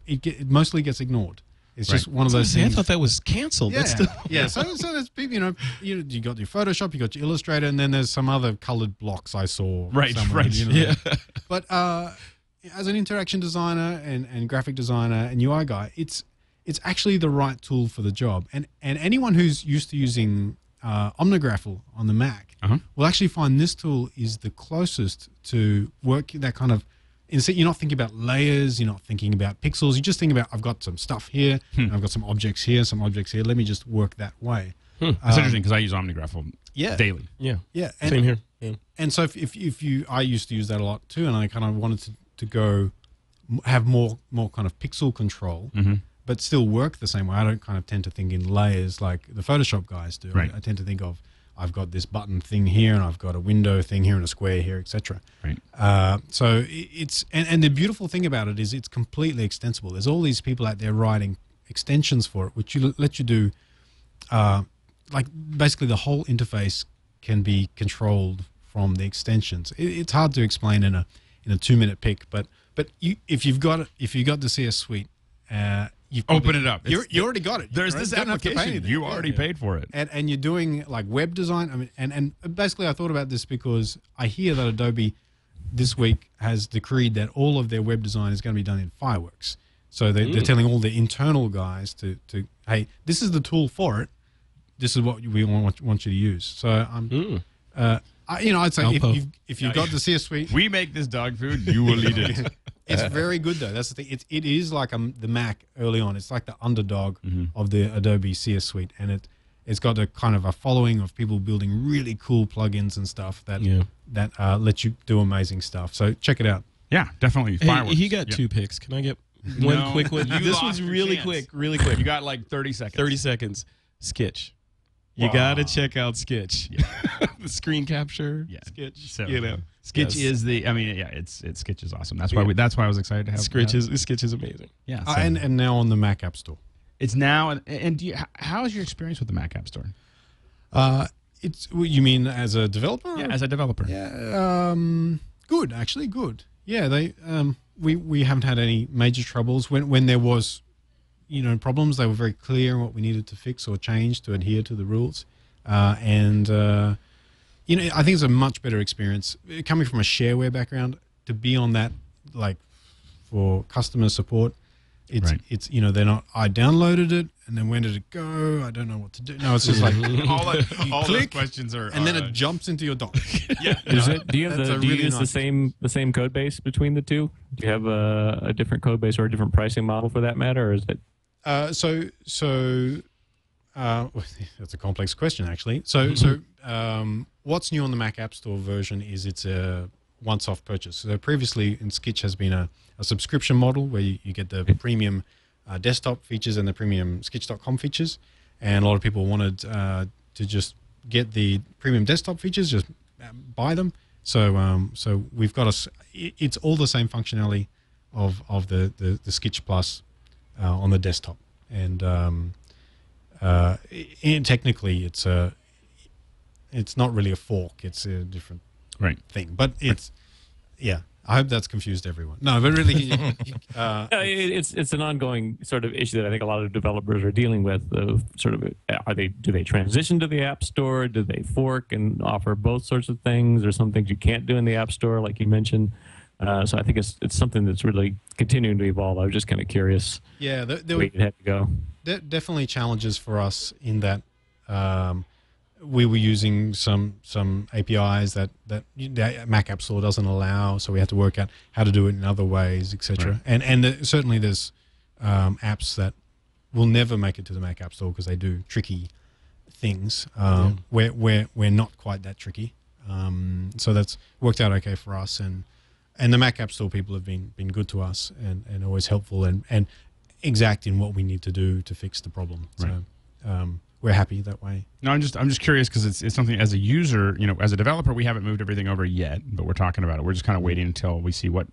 it mostly gets ignored. It's just one of those things. I thought that was canceled. Yeah, So there's people, you got your Photoshop, you got your Illustrator, and then there's some other colored blocks I saw. Right. Yeah. But as an interaction designer and graphic designer and UI guy, it's actually the right tool for the job. And anyone who's used to using Omnigraffle on the Mac will actually find this tool is the closest to work that kind of. You're not thinking about layers, you're not thinking about pixels, you just think about, I've got some stuff here, I've got some objects here, let me just work that way. That's interesting because I use Omnigraffle daily. Yeah. And, same here. Yeah. And so if you, I used to use that a lot too, and I kind of wanted to go have more kind of pixel control, but still work the same way. I don't kind of tend to think in layers like the Photoshop guys do. Right. I tend to think of, I've got this button thing here, and I've got a window thing here, and a square here, etc. Right. So it's and the beautiful thing about it is it's completely extensible. There's all these people out there writing extensions for it, which let you do, like basically the whole interface can be controlled from the extensions. It's hard to explain in a 2-minute pick, but if you've got the CS Suite. You open it up. You already got it. There's this application. You already paid for it. And you're doing like web design. I mean, and basically I thought about this because I hear that Adobe this week has decreed that all of their web design is going to be done in Fireworks. So they're telling all the internal guys to hey, this is the tool for it. This is what we want you to use. So I'd say if you've got the CS Suite, we make this dog food. You will eat it. It's very good though. That's the thing. It is like the Mac early on. It's like the underdog of the Adobe CS Suite, and it's got a kind of a following of people building really cool plugins and stuff that let you do amazing stuff. So check it out. Yeah, definitely. Fireworks. He got 2 picks. Can I get one quick one? This one's really quick. You got like 30 seconds. 30 seconds. Sketch. You got to check out Sketch. Yeah. The screen capture. Yeah. Sketch. So, Sketch is Sketch is awesome. That's why I was excited to have Sketch is amazing. Yeah. So. And now on the Mac App Store. It's now and how is your experience with the Mac App Store? You mean as a developer? Yeah, as a developer. Yeah. Good, actually good. Yeah, they we haven't had any major troubles. When there was, problems, they were very clear on what we needed to fix or change to adhere to the rules. I think it's a much better experience coming from a shareware background to be on that, like for customer support. It's they're not. I downloaded it and then when did it go? I don't know what to do. No, it's just like all those questions are, and then it jumps into your dock. Yeah. Do you use the same code base between the two? Do you have a different code base or a different pricing model for that matter, or is it? That's a complex question, actually. What's new on the Mac App Store version is it's a once-off purchase. So previously in Skitch has been a subscription model where you get the premium desktop features and the premium Skitch.com features, and a lot of people wanted to just get the premium desktop features, just buy them. So we've got it's all the same functionality of the Skitch Plus on the desktop, and technically it's not really a fork; it's a different thing. But I hope that's confused everyone. No, but really, it's an ongoing sort of issue that I think a lot of developers are dealing with. Do they transition to the App Store? Do they fork and offer both sorts of things? There's some things you can't do in the App Store, like you mentioned. So I think it's something that's really continuing to evolve. I was just kind of curious. Yeah, there had to go. Definitely challenges for us in that we were using some APIs that the Mac App Store doesn't allow, so we had to work out how to do it in other ways, etc. Right. And certainly there's apps that will never make it to the Mac App Store because they do tricky things. We're not quite that tricky, so that's worked out okay for us. And the Mac App Store people have been good to us and always helpful and exact in what we need to do to fix the problem. Right. So we're happy that way. No, I'm just curious because it's something as a user, as a developer, we haven't moved everything over yet, but we're talking about it. We're just kind of waiting until we see what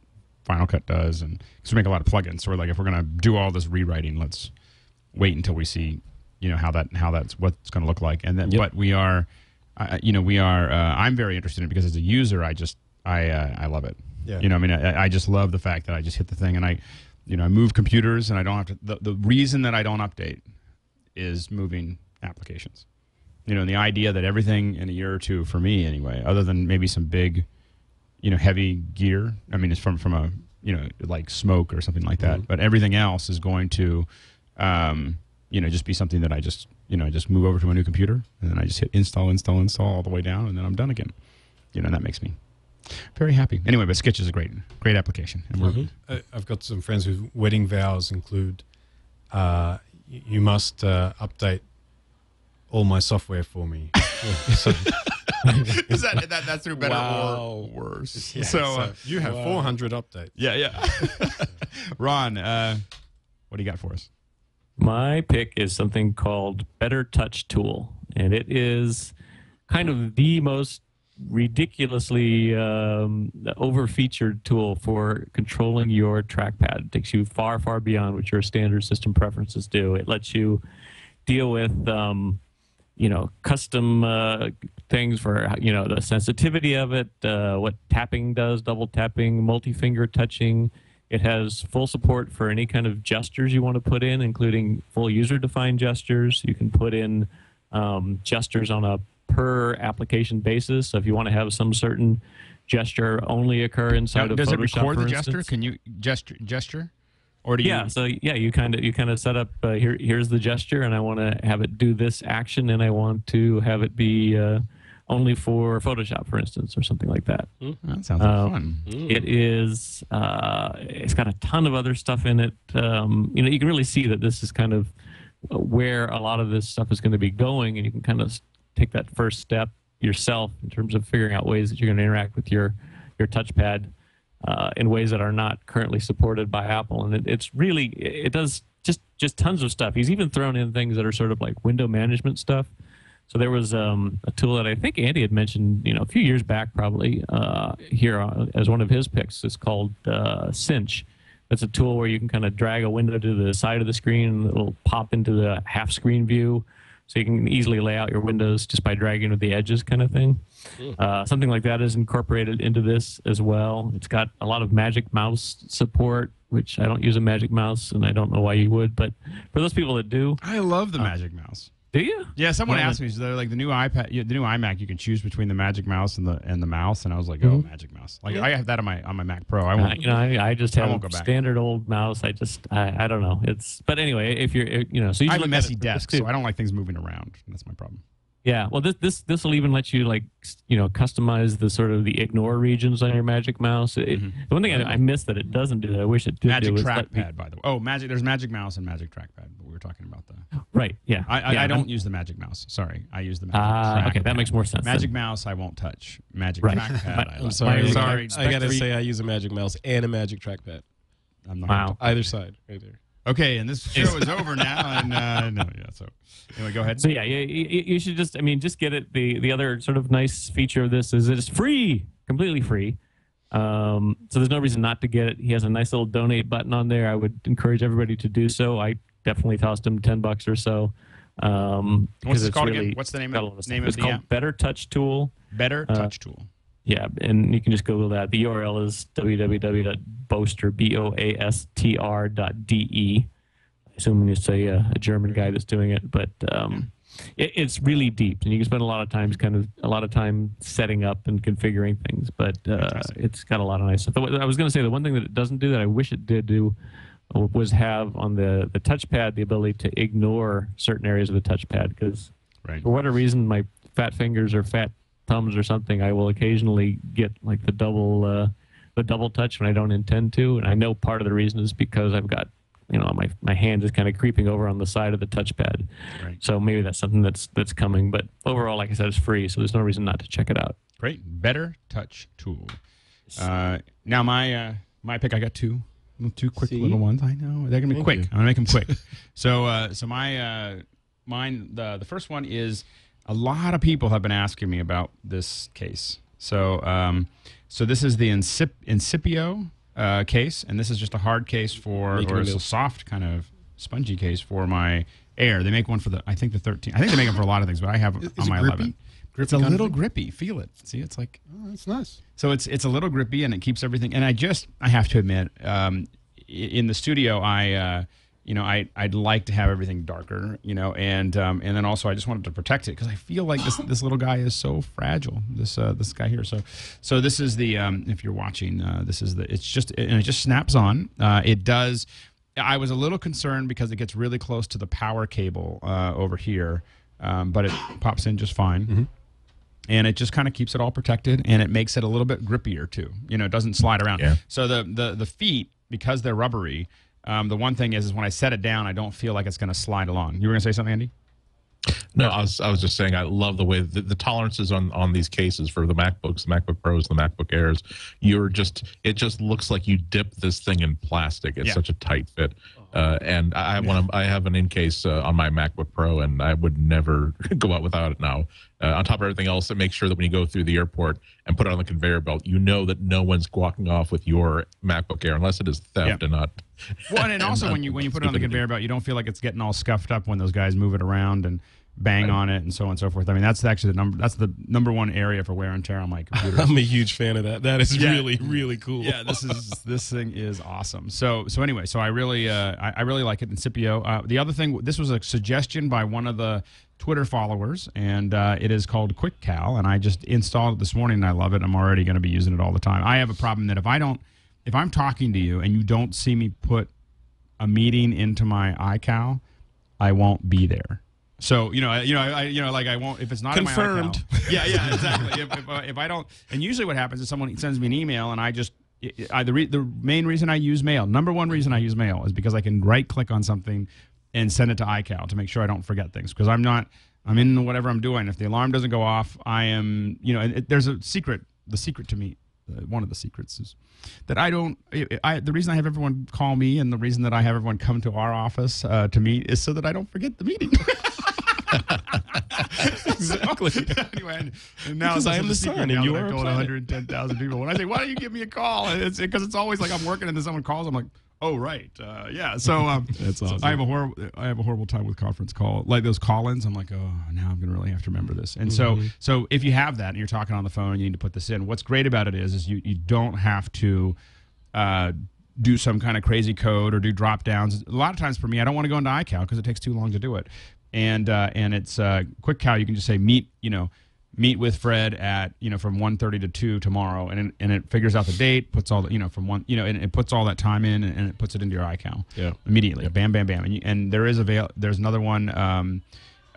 Final Cut does, and because we make a lot of plugins, so we're like, if we're going to do all this rewriting, let's wait until we see, how that's what's going to look like, and then. Yep. But we are, I'm very interested in it because as a user, I love it. Yeah. I just love the fact that I just hit the thing and I move computers and I don't have to. The reason that I don't update is moving applications. And the idea that everything in a year or two, for me anyway, other than maybe some big, heavy gear. I mean, it's from a like smoke or something like that. Mm-hmm. But everything else is going to, just be something that I just move over to a new computer and then I just hit install all the way down and then I'm done again. And that makes me very happy. Anyway, but Skitch is a great application. And I've got some friends whose wedding vows include you must update all my software for me. Is that's through better or worse? Yeah, so you have 400 updates. Yeah. Ron, what do you got for us? My pick is something called Better Touch Tool, and it is kind of the most ridiculously over-featured tool for controlling your trackpad. It takes you far, far beyond what your standard system preferences do. It lets you deal with, custom things for, the sensitivity of it, what tapping does, double tapping, multi-finger touching. It has full support for any kind of gestures you want to put in, including full user-defined gestures. You can put in gestures on a per application basis. So if you want to have some certain gesture only occur inside of Photoshop, does it record the gesture? Instance. Can you gesture? Or do you kind of set up here's the gesture and I want to have it do this action and I want to have it be only for Photoshop, for instance, or something like that. That sounds like fun. It is it's got a ton of other stuff in it. You can really see that this is kind of where a lot of this stuff is going to be going, and you can kind of take that first step yourself in terms of figuring out ways that you're going to interact with your touchpad in ways that are not currently supported by Apple. And it does just tons of stuff. He's even thrown in things that are sort of like window management stuff. So there was a tool that I think Andy had mentioned, a few years back probably here as one of his picks. It's called Cinch. That's a tool where you can kind of drag a window to the side of the screen and it'll pop into the half screen view. so you can easily lay out your windows just by dragging with the edges kind of thing. Something like that is incorporated into this as well. It's got a lot of Magic Mouse support, which I don't use a Magic Mouse, and I don't know why you would, but for those people that do. I love the Magic Mouse. Do you? Yeah, someone asked me, so they're like the new iPad, the new iMac, you can choose between the Magic Mouse and the mouse, and I was like, oh, Magic Mouse. Like I have that on my Mac Pro. I won't. I just have won't go a back. standard old mouse. I don't know. But anyway, if you're so you I have a look messy at it, desk, so I don't like things moving around. That's my problem. Yeah, well, this will even let you customize the sort of the ignore regions on your Magic Mouse. The one thing I miss that it doesn't do that I wish it did Magic do is Trackpad, by the way. Oh, There's Magic Mouse and Magic Trackpad. But we were talking about that. Right. Yeah. I don't use the Magic Mouse. Sorry, I use the Magic Trackpad. Okay, that makes more sense. Magic then. Mouse, I won't touch. Magic Right. Trackpad. I'm sorry. Sorry. I gotta say, I use a Magic Mouse and a Magic Trackpad. I'm not Wow. Either side, right there. Okay, and this show is over now. And so anyway, go ahead. So yeah, you should just get it. The other sort of nice feature of this is it's free, completely free. So there's no reason not to get it. He has a nice little donate button on there. I would encourage everybody to do so. I definitely tossed him $10 or so. What's it called again? What's the name of it's the called app? Better Touch Tool. Better Touch Tool. Yeah, and you can just Google that. The URL is www.boaster.de. I assume it's a German guy that's doing it, but it's really deep, and you can spend a lot of time setting up and configuring things. But it's got a lot of nice stuff. I was going to say the one thing that it doesn't do that I wish it did do was have on the touchpad the ability to ignore certain areas of the touchpad, because for whatever reason my fat fingers or fat thumbs or something, I will occasionally get like the double touch when I don't intend to, and I know part of the reason is because I've got my hand is kind of creeping over on the side of the touchpad. Right. So maybe that's something that's coming. But overall, like I said, it's free, so there's no reason not to check it out. Great, Better Touch Tool. Now my pick, I got two quick little ones. I know they're gonna be quick. I'm gonna make them quick. So mine the first one is. A lot of people have been asking me about this case. So this is the Incipio case, and this is just a hard case or it's a soft kind of spongy case for my Air. They make one for the 13. I think they make them for a lot of things, but I have on my 11. It's a little grippy. Feel it. See, it's like that's nice. So it's a little grippy, and it keeps everything. And I have to admit, in the studio, I'd like to have everything darker, and then also I just wanted to protect it because I feel like this little guy is so fragile. This guy here. So this is the if you're watching, this is it just snaps on. It does. I was a little concerned because it gets really close to the power cable over here, but it pops in just fine. And it just kind of keeps it all protected, and it makes it a little bit grippier too. It doesn't slide around. Yeah. So the feet, because they're rubbery. The one thing is when I set it down, I don't feel like it's going to slide along. You were going to say something, Andy? No, I was just saying I love the way the tolerances on these cases for the MacBooks, the MacBook Pros, the MacBook Airs. It just looks like you dip this thing in plastic. It's such a tight fit. And I have an in case on my MacBook Pro, and I would never go out without it now. On top of everything else, it makes sure that when you go through the airport and put it on the conveyor belt, you know that no one's walking off with your MacBook Air unless it is theft and not. Well, and also when you put it on the conveyor belt, you don't feel like it's getting all scuffed up when those guys move it around and bang on it and so on and so forth. I mean, that's actually the number one area for wear and tear on my computer. I'm a huge fan of that. That is really, really cool. Yeah, this thing is awesome. So anyway, I really like it in Incipio. The other thing, this was a suggestion by one of the Twitter followers, and it is called Quick Cal, and I just installed it this morning, and I love it. I'm already going to be using it all the time. I have a problem that if I'm talking to you and you don't see me put a meeting into my iCal, I won't be there. So I won't if it's not confirmed. In my iCal. Yeah, exactly. if I don't, and usually what happens is someone sends me an email, and the main reason I use Mail, number one reason I use Mail is because I can right click on something and send it to iCal to make sure I don't forget things, because I'm in whatever I'm doing. If the alarm doesn't go off, I am, there's a secret. The secret to me, one of the secrets is that the reason I have everyone call me and the reason that I have everyone come to our office to meet is so that I don't forget the meeting. Exactly. Anyway, and now because I am the sun and you are 110,000 people. When I say, why don't you give me a call? It's because it's always like I'm working and then someone calls. I'm like, Oh, right. Yeah. So That's awesome. I have a horrible time with conference call, like those call-ins. I'm like, oh, now I'm gonna really have to remember this. And so if you have that and you're talking on the phone and you need to put this in, what's great about it is you don't have to do some kind of crazy code or do drop downs. A lot of times for me, I don't want to go into iCal because it takes too long to do it. And it's QuickCal. You can just say meet with Fred at from 1:30 to 2 tomorrow, and it figures out the date, puts all the from one and it puts all that time in, and it puts it into your iCal immediately. Yep. Bam, bam, bam, and there's another one.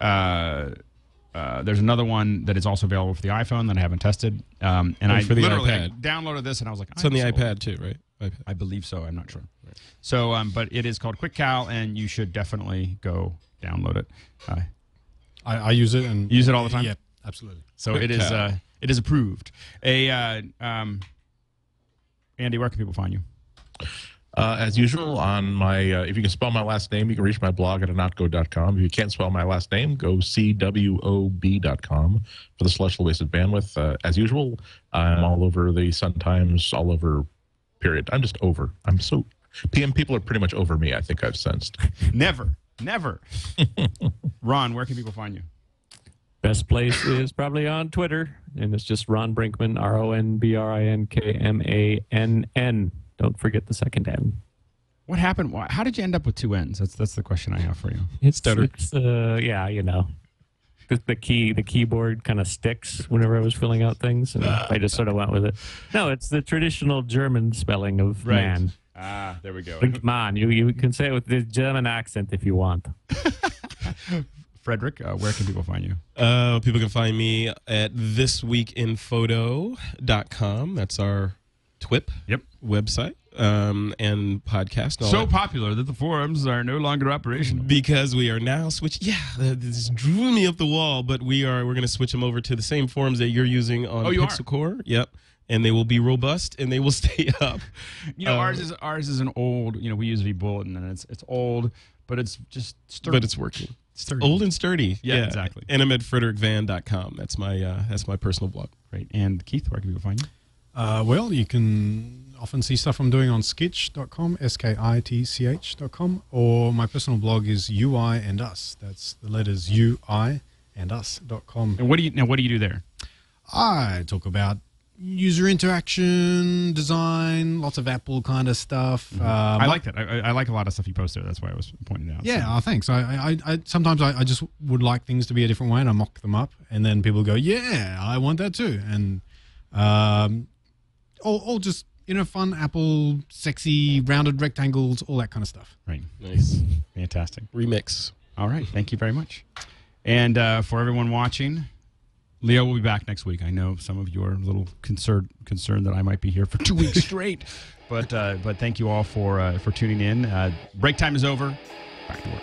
There's another one that is also available for the iPhone that I haven't tested. And I for the literally iPad. downloaded this, and I was like, it's on the iPad too, right? iPad. I believe so. I'm not sure. Right. So, but it is called QuickCal, and you should definitely go download it. I use it and use it all the time. Yeah, absolutely. So it is approved. Andy, where can people find you? As usual, on my if you can spell my last name, you can reach my blog at ihnatko.com. If you can't spell my last name, go cwob.com for the celestial wasted bandwidth. As usual, I'm all over the Sun Times, all over. Period. I'm just over. I'm so PM people are pretty much over me. I think I've sensed. Never. Ron, where can people find you? Best place is probably on Twitter, and it's just Ron Brinkman, RonBrinkmann. Don't forget the second N. What happened? How did you end up with two N's? That's the question I have for you. It's the keyboard kind of sticks whenever I was filling out things, and I just sort of went with it. No, it's the traditional German spelling of man. Ah, there we go. Man, you can say it with the German accent if you want. Frederick, where can people find you? People can find me at thisweekinphoto.com. That's our TWIP website and podcast. So popular that the forums are no longer operational. Because we are now switched. Yeah, this drew me up the wall, but we're going to switch them over to the same forums that you're using on Pixel Core. Yep. And they will be robust and they will stay up. Ours is an old, we use vBulletin, and it's old, but it's just sturdy. But it's working. Sturdy. Old and sturdy. Yeah, exactly. And I'm at frederickvan.com. That's my personal blog. Great. And Keith, where can people find you? Well, you can often see stuff I'm doing on skitch.com, skitch.com, or my personal blog is UI and Us. That's the letters UI and Us.com. And what do you do there? I talk about user interaction, design, lots of Apple kind of stuff. I like that. I like a lot of stuff you post there. That's why I was pointing it out. Yeah, thanks. I sometimes I just would like things to be a different way, and I mock them up, and then people go, "Yeah, I want that too." And all just fun Apple, sexy, rounded rectangles, all that kind of stuff. Right. Nice. Fantastic. Remix. All right. Thank you very much. And for everyone watching, Leo will be back next week. I know some of you are a little concerned that I might be here for 2 weeks straight, but thank you all for tuning in. Break time is over. Back to work.